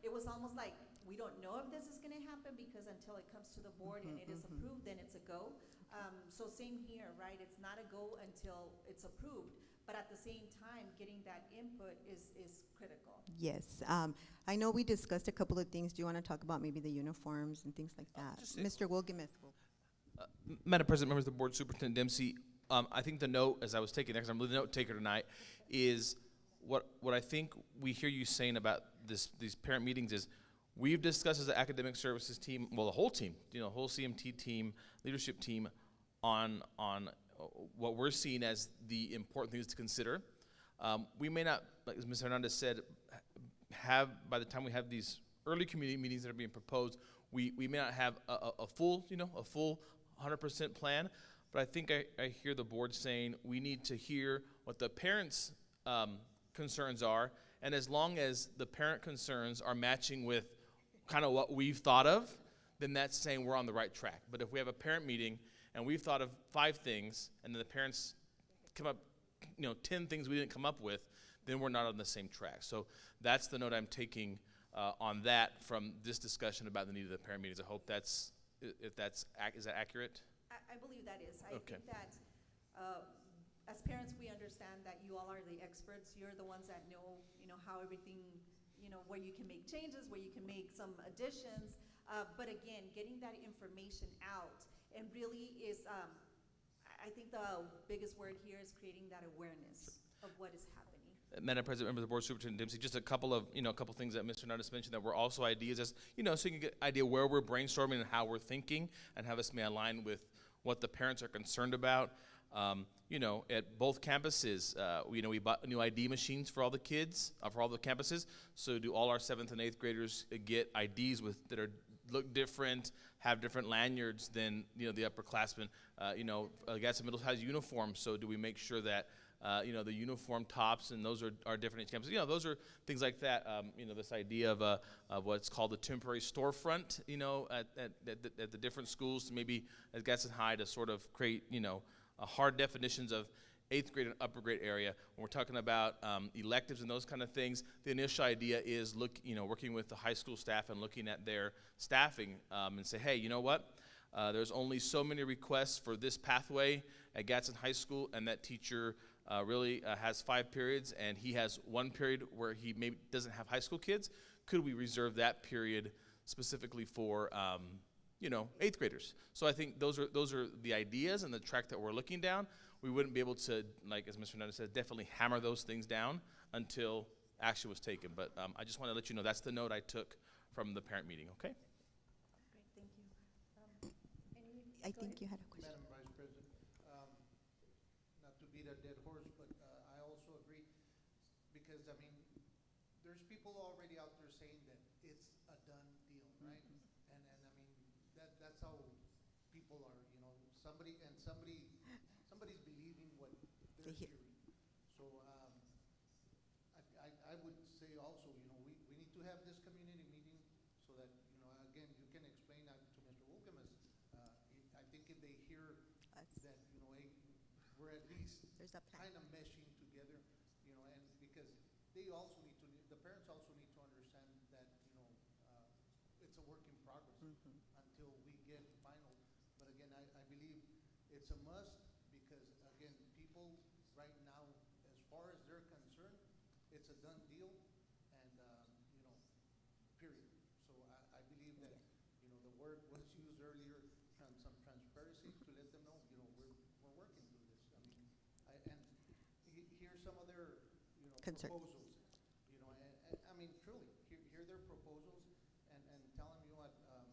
it was almost like we don't know if this is going to happen, because until it comes to the board and it is approved, then it's a go. So same here, right? It's not a go until it's approved. But at the same time, getting that input is critical. Yes. I know we discussed a couple of things. Do you want to talk about maybe the uniforms and things like that? Mr. Wilgemeth. Madam President, members of the board, Superintendent Dempsey, I think the note, as I was taking there, because I'm the note taker tonight, is what I think we hear you saying about these parent meetings is, we've discussed as the academic services team, well, the whole team, you know, whole CMT team, leadership team, on what we're seeing as the important things to consider. We may not, like as Ms. Hernandez said, have, by the time we have these early community meetings that are being proposed, we may not have a full 100% plan, but I think I hear the board saying we need to hear what the parents' concerns are, and as long as the parent concerns are matching with kind of what we've thought of, then that's saying we're on the right track. But if we have a parent meeting and we've thought of 5 things, and then the parents come up, 10 things we didn't come up with, then we're not on the same track. So that's the note I'm taking on that from this discussion about the need of the parent meetings. I hope is that accurate? I believe that is. I Okay. think that as parents, we understand that you all are the experts. You're the ones that know, how everything, where you can make changes, where you can make some additions. But again, getting that information out, and really is, I think the biggest word here is creating that awareness of what is happening. Madam President, members of the board, Superintendent Dempsey, just a couple of things that Mr. Hernandez mentioned that were also ideas, as so you can get an idea where we're brainstorming and how we're thinking, and how this may align with what the parents are concerned about. At both campuses, we bought new ID machines for all the kids, for all the campuses. So do all our 7th and 8th graders get IDs that look different, have different lanyards than the upperclassmen? Gadsden Middle has uniforms, so do we make sure that the uniform tops and those are different each campus? Those are things like that. This idea of what's called the temporary storefront, at the different schools, maybe at Gadsden High, to sort of create hard definitions of 8th grade and upper grade area. When we're talking about electives and those kind of things, the initial idea is working with the high school staff and looking at their staffing and say, hey, you know what? There's only so many requests for this pathway at Gadsden High School, and that teacher really has 5 periods, and he has 1 period where he maybe doesn't have high school kids. Could we reserve that period specifically for, 8th graders? So I think those are the ideas and the track that we're looking down. We wouldn't be able to, like as Mr. Fernandez said, definitely hammer those things down until action was taken. But I just want to let you know that's the note I took from the parent meeting, okay? Great, thank you. I think you had a question. Madam Vice President, not to beat a dead horse, but I also agree, because, I mean, there's people already out there saying that it's a done deal, right? And I mean, that's how people are, somebody's believing what they're hearing. So I would say also, we need to have this community meeting so that, again, you can explain that to Mr. Wilkham as, I think if they hear that, hey, we're at least kind of meshing together, and because they also need to, the parents also need to understand that, it's a work in progress until we get final. But again, I believe it's a must because, again, people right now, as far as they're concerned, it's a done deal, and, period. So I believe that, the word was used earlier, some transparency to let them know, we're working through this. I mean, and here's some of their, proposals, and I mean, truly, hear their proposals and tell them, what, I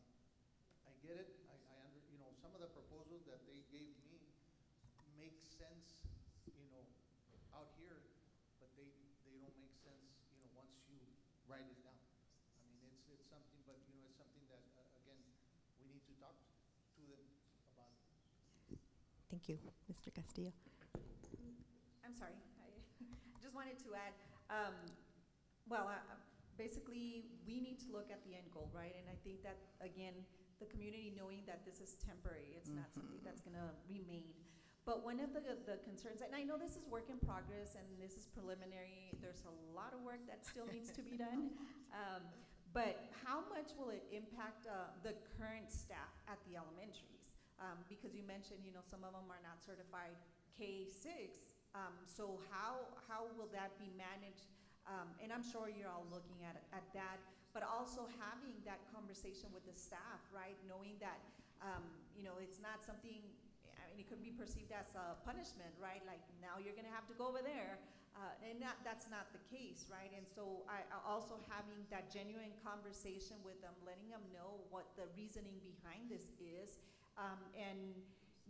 get it, some of the proposals that they gave me make sense, out here, but they don't make sense, once you write it down. I mean, it's something, but, it's something that, again, we need to talk to them about. Thank you, Mr. Castillo. I'm sorry, I just wanted to add, basically, we need to look at the end goal, right? And I think that, again, the community knowing that this is temporary, it's not something that's gonna remain. But one of the concerns, and I know this is work in progress and this is preliminary, there's a lot of work that still needs to be done, but how much will it impact the current staff at the elementaries? Because you mentioned, some of them are not certified K-6, so how will that be managed? And I'm sure you're all looking at that, but also having that conversation with the staff, right? Knowing that, it's not something, I mean, it could be perceived as a punishment, right? Like, now you're gonna have to go over there, and that's not the case, right? And so I also having that genuine conversation with them, letting them know what the reasoning behind this is, and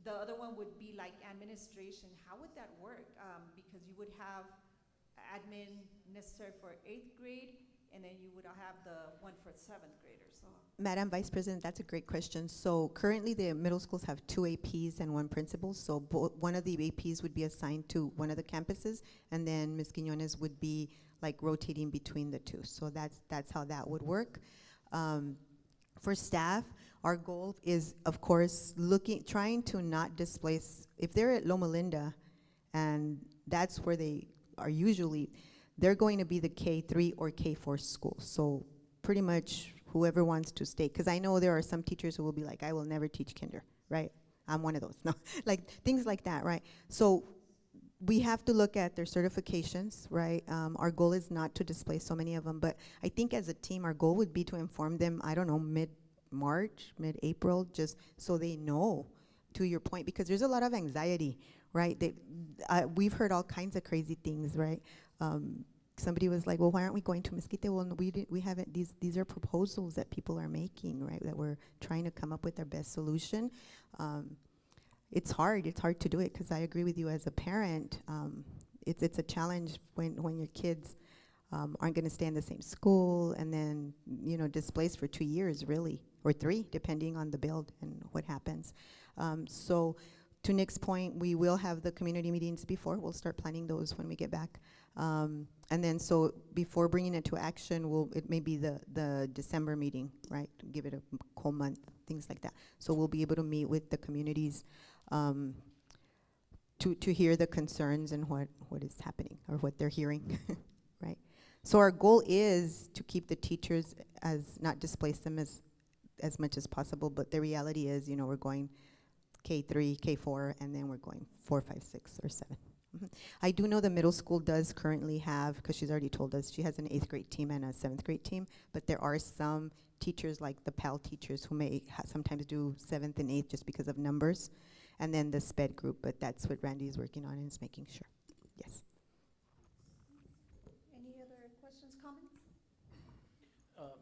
the other one would be like administration. How would that work? Because you would have admin necessary for 8th grade, and then you would have the one for 7th graders. So. Madam Vice President, that's a great question. So currently the middle schools have 2 APs and 1 principal. So one of the APs would be assigned to one of the campuses, and then Ms. Quiñones would be like rotating between the 2. So that's how that would work. For staff, our goal is, of course, trying to not displace, if they're at Loma Linda, and that's where they are usually, they're going to be the K3 or K4 school. So pretty much whoever wants to stay, because I know there are some teachers who will be like, I will never teach kinder, right? I'm one of those, no, like things like that, right? So we have to look at their certifications, right? Our goal is not to displace so many of them, but I think as a team, our goal would be to inform them, I don't know, mid-March, mid-April, just so they know, to your point, because there's a lot of anxiety, right? We've heard all kinds of crazy things, right? Somebody was like, well, why aren't we going to Mesquite? Well, we haven't, these are proposals that people are making, right? That we're trying to come up with our best solution. It's hard to do it, because I agree with you as a parent. It's a challenge when your kids aren't gonna stay in the same school and then, displaced for 2 years, really, or 3, depending on the build and what happens. So to Nick's point, we will have the community meetings before. We'll start planning those when we get back. And then so before bringing it to action, it may be the December meeting, right? Give it a whole month, things like that. So we'll be able to meet with the communities to hear the concerns and what is happening or what they're hearing, right? So our goal is to keep the teachers not displace them as much as possible, but the reality is, we're going K3, K4, and then we're going 4, 5, 6, or 7. Mhm. I do know the middle school does currently have, because she's already told us, she has an 8th grade team and a 7th grade team, but there are some teachers, like the PAL teachers, who may sometimes do 7th and 8th just because of numbers, and then the SPED group, but that's what Randy is working on and is making sure. Yes. Any other questions, comments?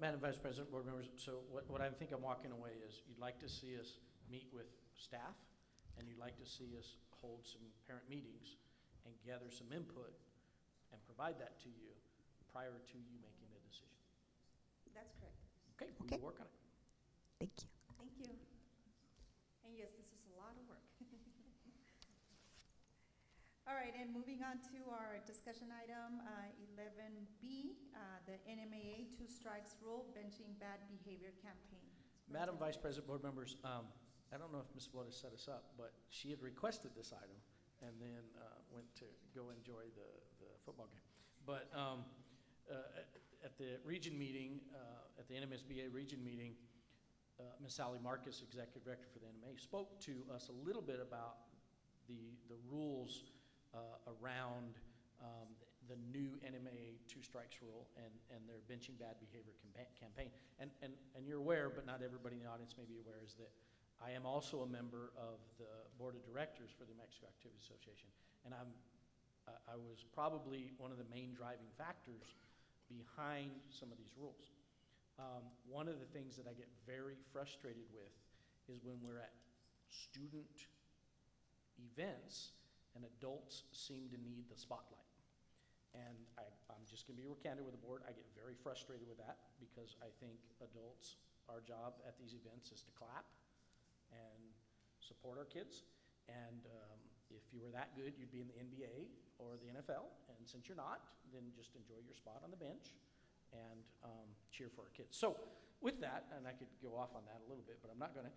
Madam Vice President, board members, so what I think I'm walking away is you'd like to see us meet with staff, and you'd like to see us hold some parent meetings and gather some input and provide that to you prior to you making a decision. That's correct. Okay, we Okay. will work on it. Thank you. Thank you. And yes, this is a lot of work. All right, and moving on to our discussion item 11B, the NMAA two strikes rule, benching bad behavior campaign. Madam Vice President, board members, I don't know if Ms. Flores set us up, but she had requested this item and then went to go enjoy the football game. But at the region meeting, at the NMSBA region meeting, Ms. Sally Marcus, Executive Director for the NMA, spoke to us a little bit about the rules around the new NMA two strikes rule and their benching bad behavior campaign. And you're aware, but not everybody in the audience may be aware, is that I am also a member of the board of directors for the New Mexico Activities Association, and I was probably one of the main driving factors behind some of these rules. One of the things that I get very frustrated with is when we're at student events and adults seem to need the spotlight. And I'm just going to be candid with the board. I get very frustrated with that because I think adults, our job at these events is to clap and support our kids. And if you were that good, you'd be in the NBA or the NFL. And since you're not, then just enjoy your spot on the bench and cheer for our kids. So with that, and I could go off on that a little bit, but I'm not going to.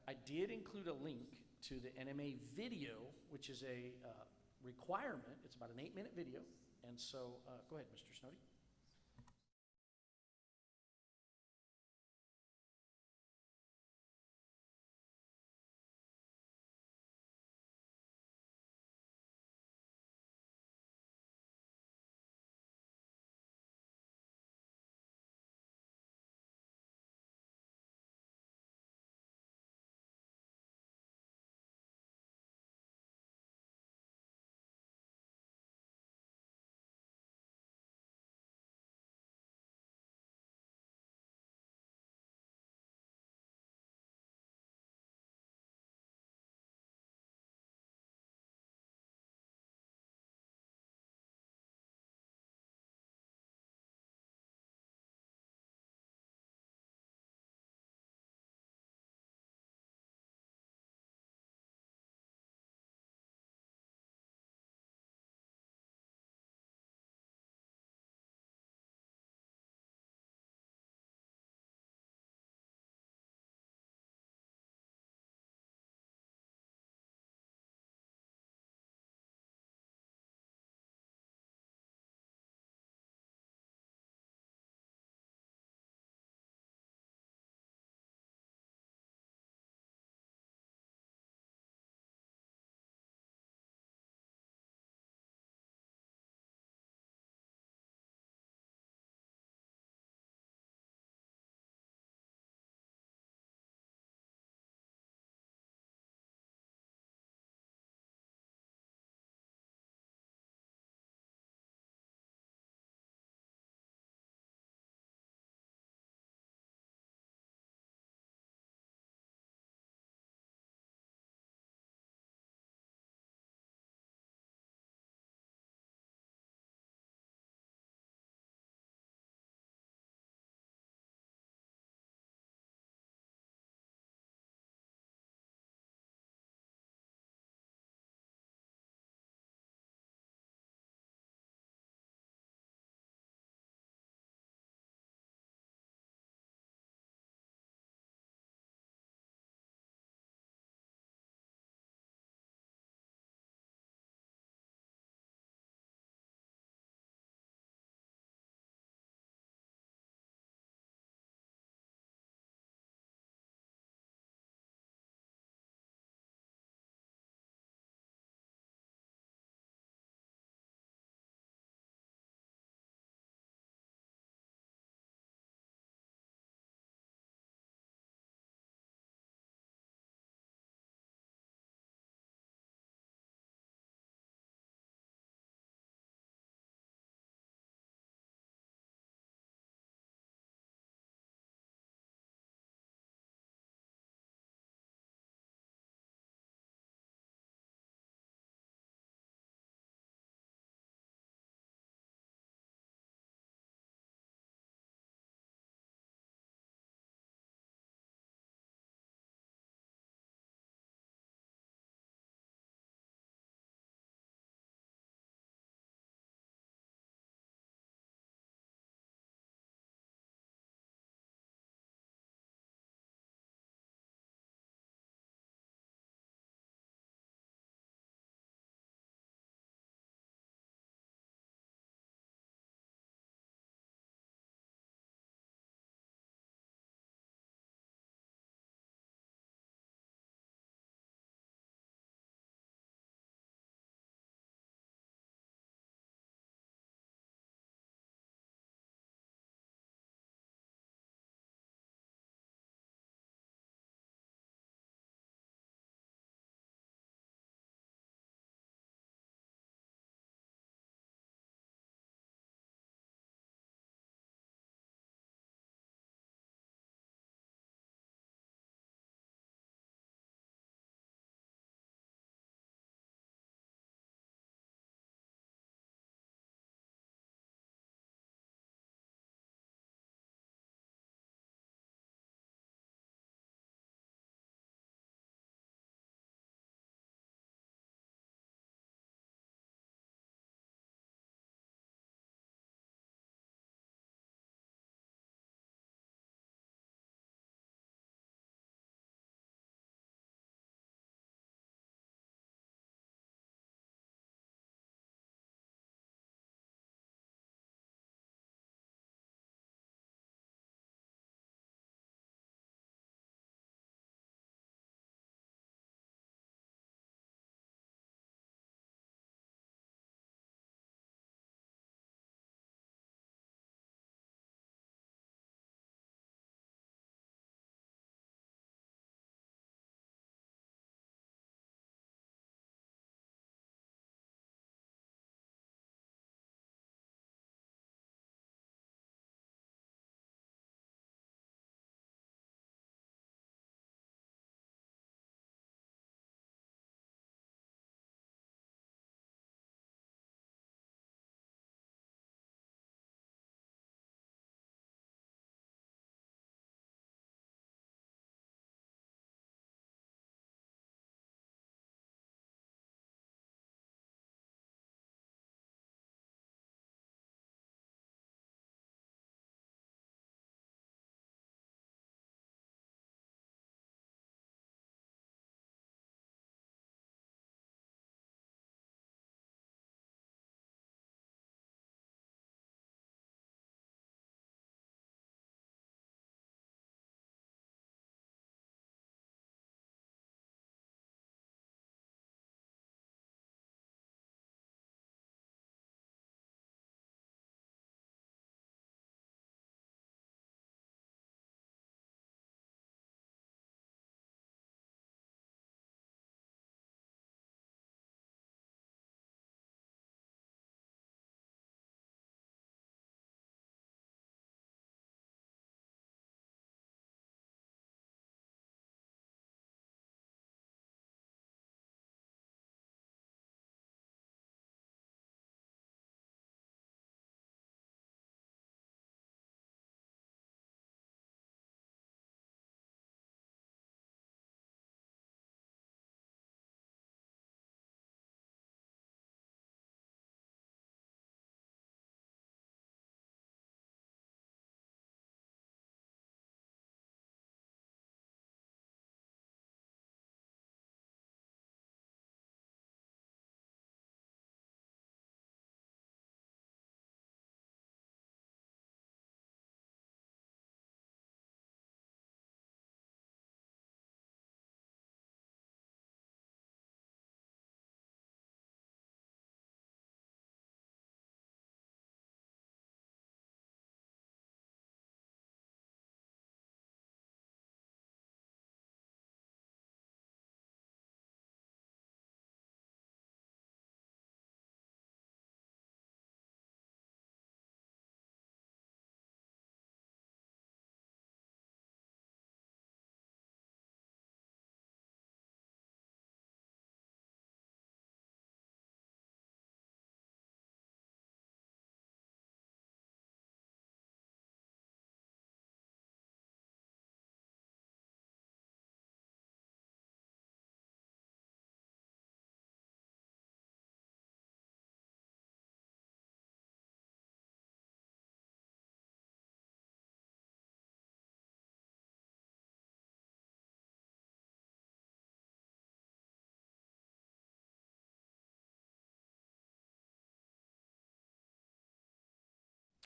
I did include a link to the NMA video, which is a requirement. It's about an 8-minute video. And so go ahead, Mr. Snowdy.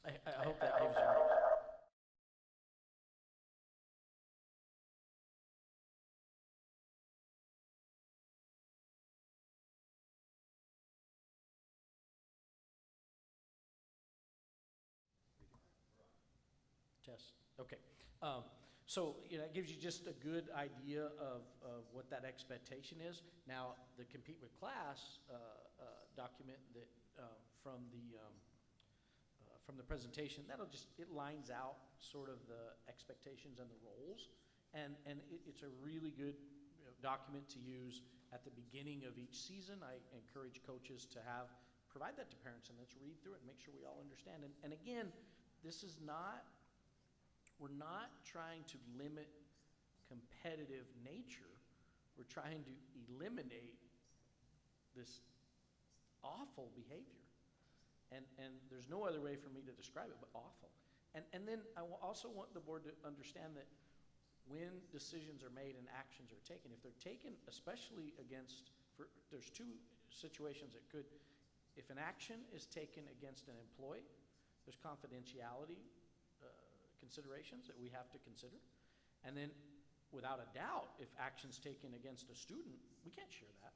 I hope that gives you. Test. Okay. So it gives you just a good idea of what that expectation is. Now, the Compete with Class document that from the presentation, it lines out sort of the expectations and the roles, and it's a really good document to use at the beginning of each season. I encourage coaches to provide that to parents, and let's read through it and make sure we all understand. And again, we're not trying to limit competitive nature. We're trying to eliminate this awful behavior. And there's no other way for me to describe it but awful. And then I also want the board to understand that when decisions are made and actions are taken, if they're taken especially there's two situations that could, if an action is taken against an employee, there's confidentiality considerations that we have to consider. And then without a doubt, if action's taken against a student, we can't share that.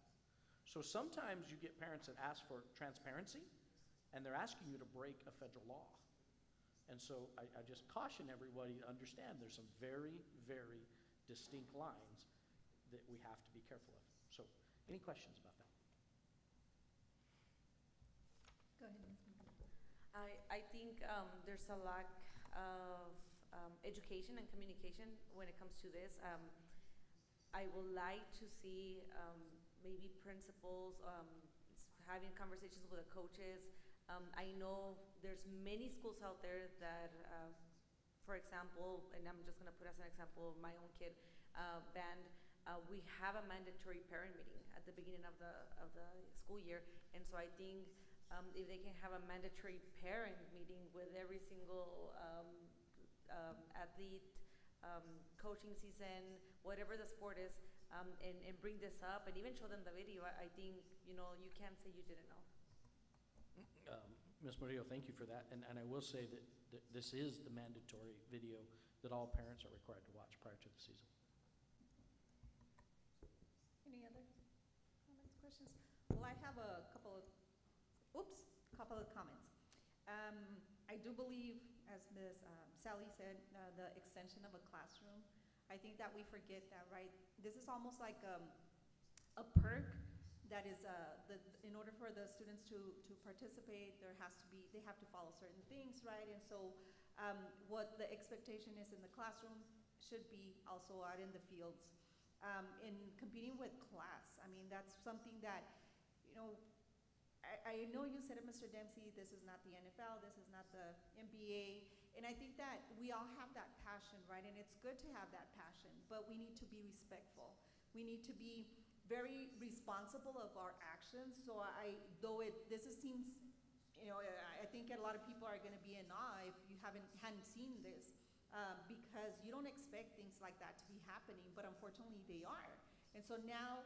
So sometimes you get parents that ask for transparency, and they're asking you to break a federal law. And so I just caution everybody to understand there's some very, very distinct lines that we have to be careful of. So any questions about that? Go ahead, Ms. Miguel. I think there's a lack of education and communication when it comes to this. I would like to see maybe principals having conversations with the coaches. I know there's many schools out there that, for example, and I'm just going to put as an example my own kid band. We have a mandatory parent meeting at the beginning of the school year, and so I think if they can have a mandatory parent meeting with every single athlete, coaching season, whatever the sport is, and bring this up and even show them the video, I think you can't say you didn't know. Ms. Murillo, thank you for that. And I will say that this is the mandatory video that all parents are required to watch prior to the season. Any other comments, questions? Well, I have a couple of comments. I do believe, as Ms. Sally said, the extension of a classroom. I think that we forget that, right? This is almost like a perk that is, in order for the students to participate, they have to follow certain things, right? And so what the expectation is in the classroom should be also out in the fields. In competing with class, I mean, that's something that, I know you said it, Mr. Dempsey, this is not the NFL, this is not the NBA, and I think that we all have that passion, right? And it's good to have that passion, but we need to be respectful. We need to be very responsible of our actions. So this seems, I think a lot of people are going to be in awe if you hadn't seen this, because you don't expect things like that to be happening, but unfortunately they are. And so now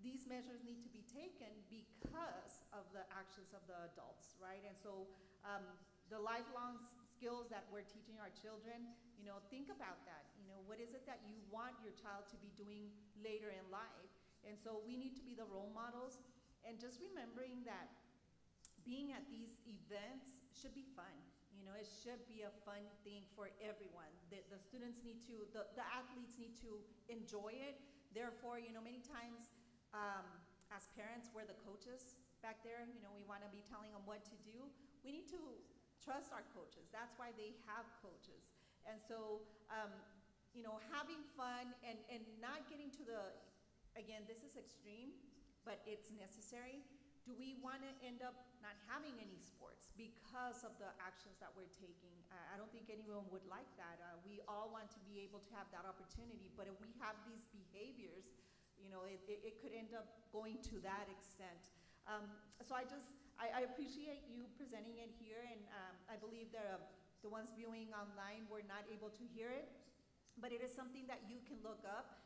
these measures need to be taken because of the actions of the adults, right? And so the lifelong skills that we're teaching our children, think about that. What is it that you want your child to be doing later in life? And so we need to be the role models, and just remembering that being at these events should be fun. It should be a fun thing for everyone. The students need to, the athletes need to enjoy it. Therefore, many times as parents, we're the coaches back there. We want to be telling them what to do. We need to trust our coaches. That's why they have coaches. And so, having fun and not getting to again, this is extreme, but it's necessary. Do we want to end up not having any sports because of the actions that we're taking? I don't think anyone would like that. We all want to be able to have that opportunity, but if we have these behaviors, it could end up going to that extent. So I appreciate you presenting it here, and I believe the ones viewing online were not able to hear it, but it is something that you can look up.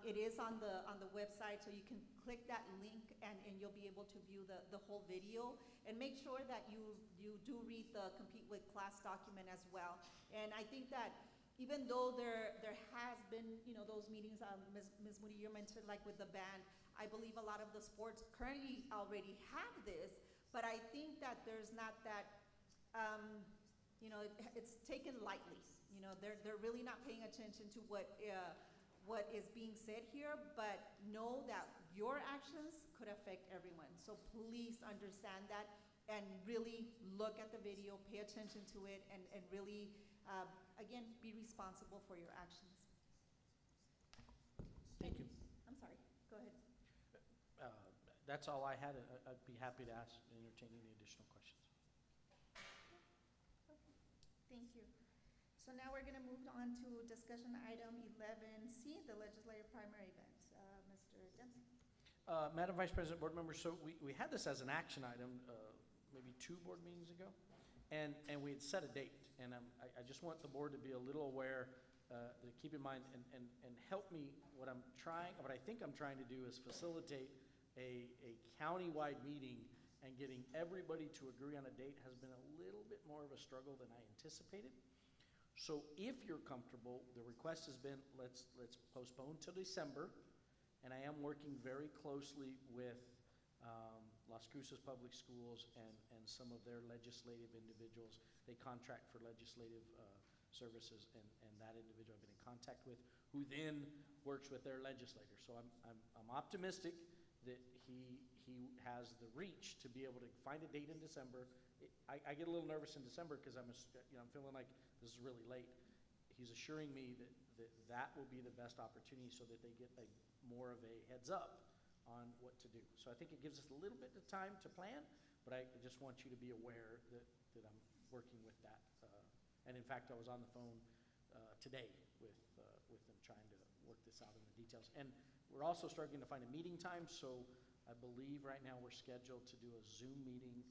It is on the website, so you can click that link and you'll be able to view the whole video. And make sure that you do read the Compete with Class document as well. And I think that even though there has been, those meetings, Ms. Murillo mentioned, like with the band, I believe a lot of the sports currently already have this, but I think that there's not that, it's taken lightly. They're really not paying attention to what is being said here, but know that your actions could affect everyone. So please understand that and really look at the video, pay attention to it, and really, again, be responsible for your actions. Thank you. I'm sorry, go ahead. That's all I had. I'd be happy to entertain any additional questions. Thank you. So now we're going to move on to discussion item 11C, the legislative primary event. Mr. Dempsey. Madam Vice President, board members, so we had this as an action item maybe 2 board meetings ago, and we had set a date. And I just want the board to be a little aware, to keep in mind and help me. What I think I'm trying to do is facilitate a county-wide meeting, and getting everybody to agree on a date has been a little bit more of a struggle than I anticipated. So if you're comfortable, the request has been, let's postpone till December, and I am working very closely with Las Cruces Public Schools and some of their legislative individuals. They contract for legislative services, and that individual I've been in contact with, who then works with their legislator. So I'm optimistic that he has the reach to be able to find a date in December. I get a little nervous in December because I'm feeling like this is really late. He's assuring me that will be the best opportunity so that they get more of a heads up on what to do. So I think it gives us a little bit of time to plan, but I just want you to be aware that I'm working with that. And in fact, I was on the phone today with them trying to work this out in the details. And we're also struggling to find a meeting time, so I believe right now we're scheduled to do a Zoom meeting.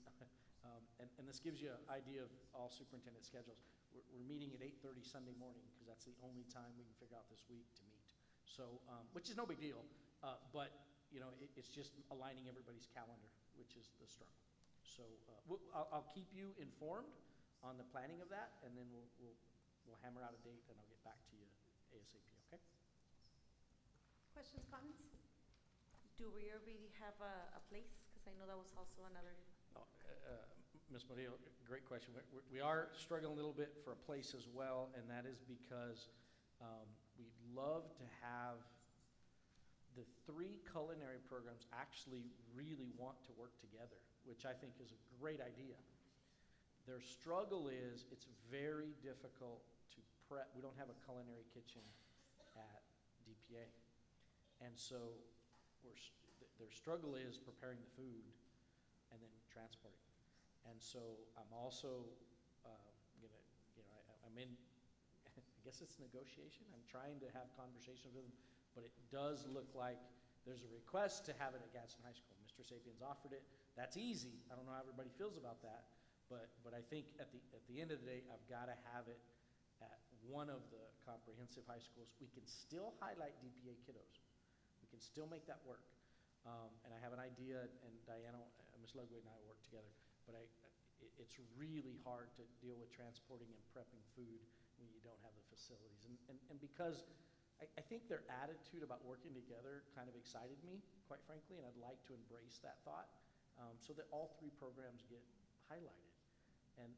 And this gives you an idea of all superintendent schedules. We're meeting at 8:30 Sunday morning because that's the only time we can figure out this week to meet. So, which is no big deal, but it's just aligning everybody's calendar, which is the struggle. So I'll keep you informed on the planning of that, and then we'll hammer out a date, and I'll get back to you ASAP. Okay? Questions, comments? Do we already have a place? Because I know that was also another. Ms. Murillo, great question. We are struggling a little bit for a place as well, and that is because we'd love to have the 3 culinary programs actually really want to work together, which I think is a great idea. Their struggle is it's very difficult to prep. We don't have a culinary kitchen at DPA. And so their struggle is preparing the food and then transporting. And so I'm also I'm in, I guess it's negotiation. I'm trying to have conversations with them, but it does look like there's a request to have it at Gadsden High School. Mr. Sapiens offered it. That's easy. I don't know how everybody feels about that, but I think at the end of the day, I've got to have it at one of the comprehensive high schools. We can still highlight DPA kiddos. We can still make that work. And I have an idea, and Diana, Ms. Ludwig and I work together, but it's really hard to deal with transporting and prepping food when you don't have the facilities. And because I think their attitude about working together kind of excited me, quite frankly, and I'd like to embrace that thought so that all 3 programs get highlighted.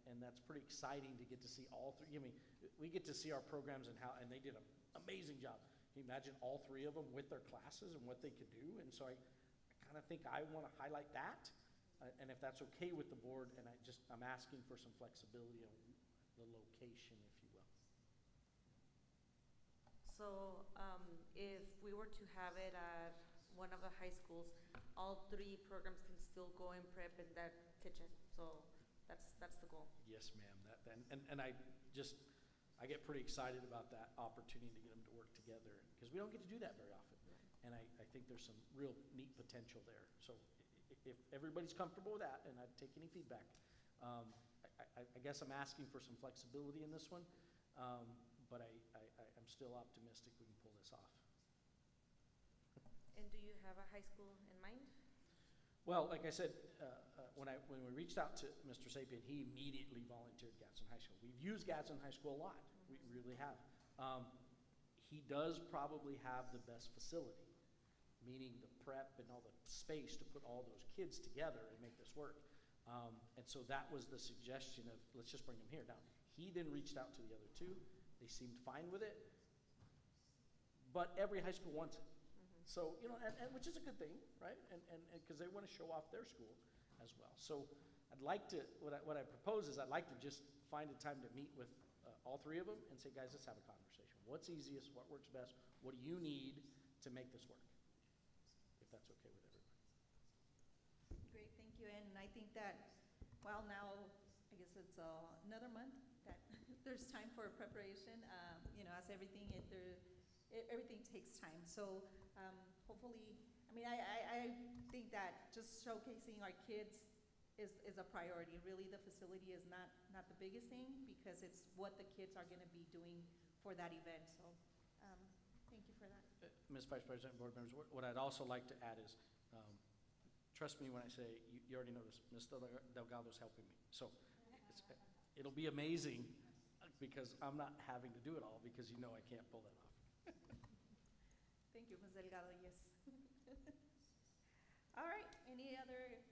And that's pretty exciting to get to see all 3. I mean, we get to see our programs and they did an amazing job. Can you imagine all 3 of them with their classes and what they could do? And so I kind of think I want to highlight that. And if that's okay with the board, and I'm asking for some flexibility on the location, if you will. So if we were to have it at one of the high schools, all 3 programs can still go and prep in that kitchen. So that's the goal. Yes, ma'am. And I get pretty excited about that opportunity to get them to work together because we don't get to do that very often. Right. And I think there's some real neat potential there. So if everybody's comfortable with that, and I'd take any feedback, I guess I'm asking for some flexibility in this one, but I'm still optimistic we can pull this off. And do you have a high school in mind? Well, like I said, when we reached out to Mr. Sapien, he immediately volunteered Gadsden High School. We've used Gadsden High School a lot. We really have. He does probably have the best facility, meaning the prep and all the space to put all those kids together and make this work. And so that was the suggestion of, let's just bring them here. Now, he then reached out to the other two. They seemed fine with it. But every high school wants it. So, you know, and which is a good thing, right? And because they want to show off their school as well. So I'd like to, what I propose is I'd like to just find a time to meet with all three of them and say, guys, let's have a conversation. What's easiest? What works best? What do you need to make this work? If that's okay with everybody. Great, thank you. And I think that, well, now, I guess it's another month that there's time for preparation. You know, as everything, everything takes time. So hopefully, I mean, I think that just showcasing our kids is a priority. Really, the facility is not the biggest thing because it's what the kids are going to be doing for that event. So thank you for that. Ms. Vice President and board members, what I'd also like to add is, trust me when I say, you already know this, Ms. Delgado's helping me. So it'll be amazing because I'm not having to do it all because you know I can't pull that off. Thank you, Ms. Delgado, yes. All right, any other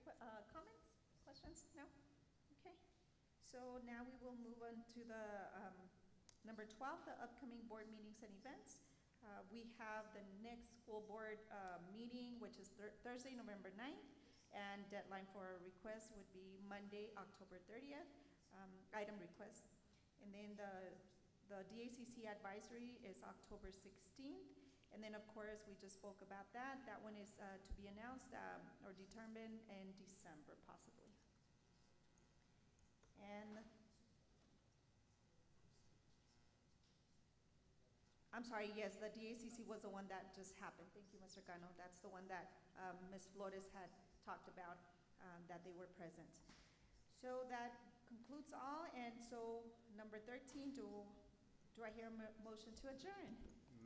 comments, questions? No? Okay. So now we will move on to the number 12, the upcoming board meetings and events. We have the next school board meeting, which is Thursday, November 9th, and deadline for requests would be Monday, October 30th, item requests. And then the DACC advisory is October 16th. And then, of course, we just spoke about that. That one is to be announced or determined in December, possibly. And I'm sorry, yes, the DACC was the one that just happened. Thank you, Mr. Cano. That's the one that Ms. Flores had talked about, that they were present. So that concludes all. And so number 13, do I hear a motion to adjourn?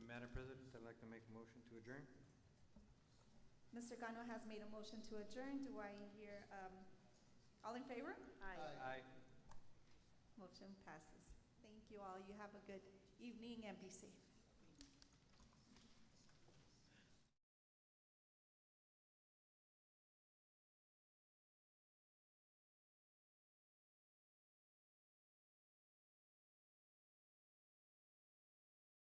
Madam President, I'd like to make a motion to adjourn. Mr. Cano has made a motion to adjourn. Do I hear, all in favor? Aye. Aye. Motion passes. Thank you all. You have a good evening and be safe.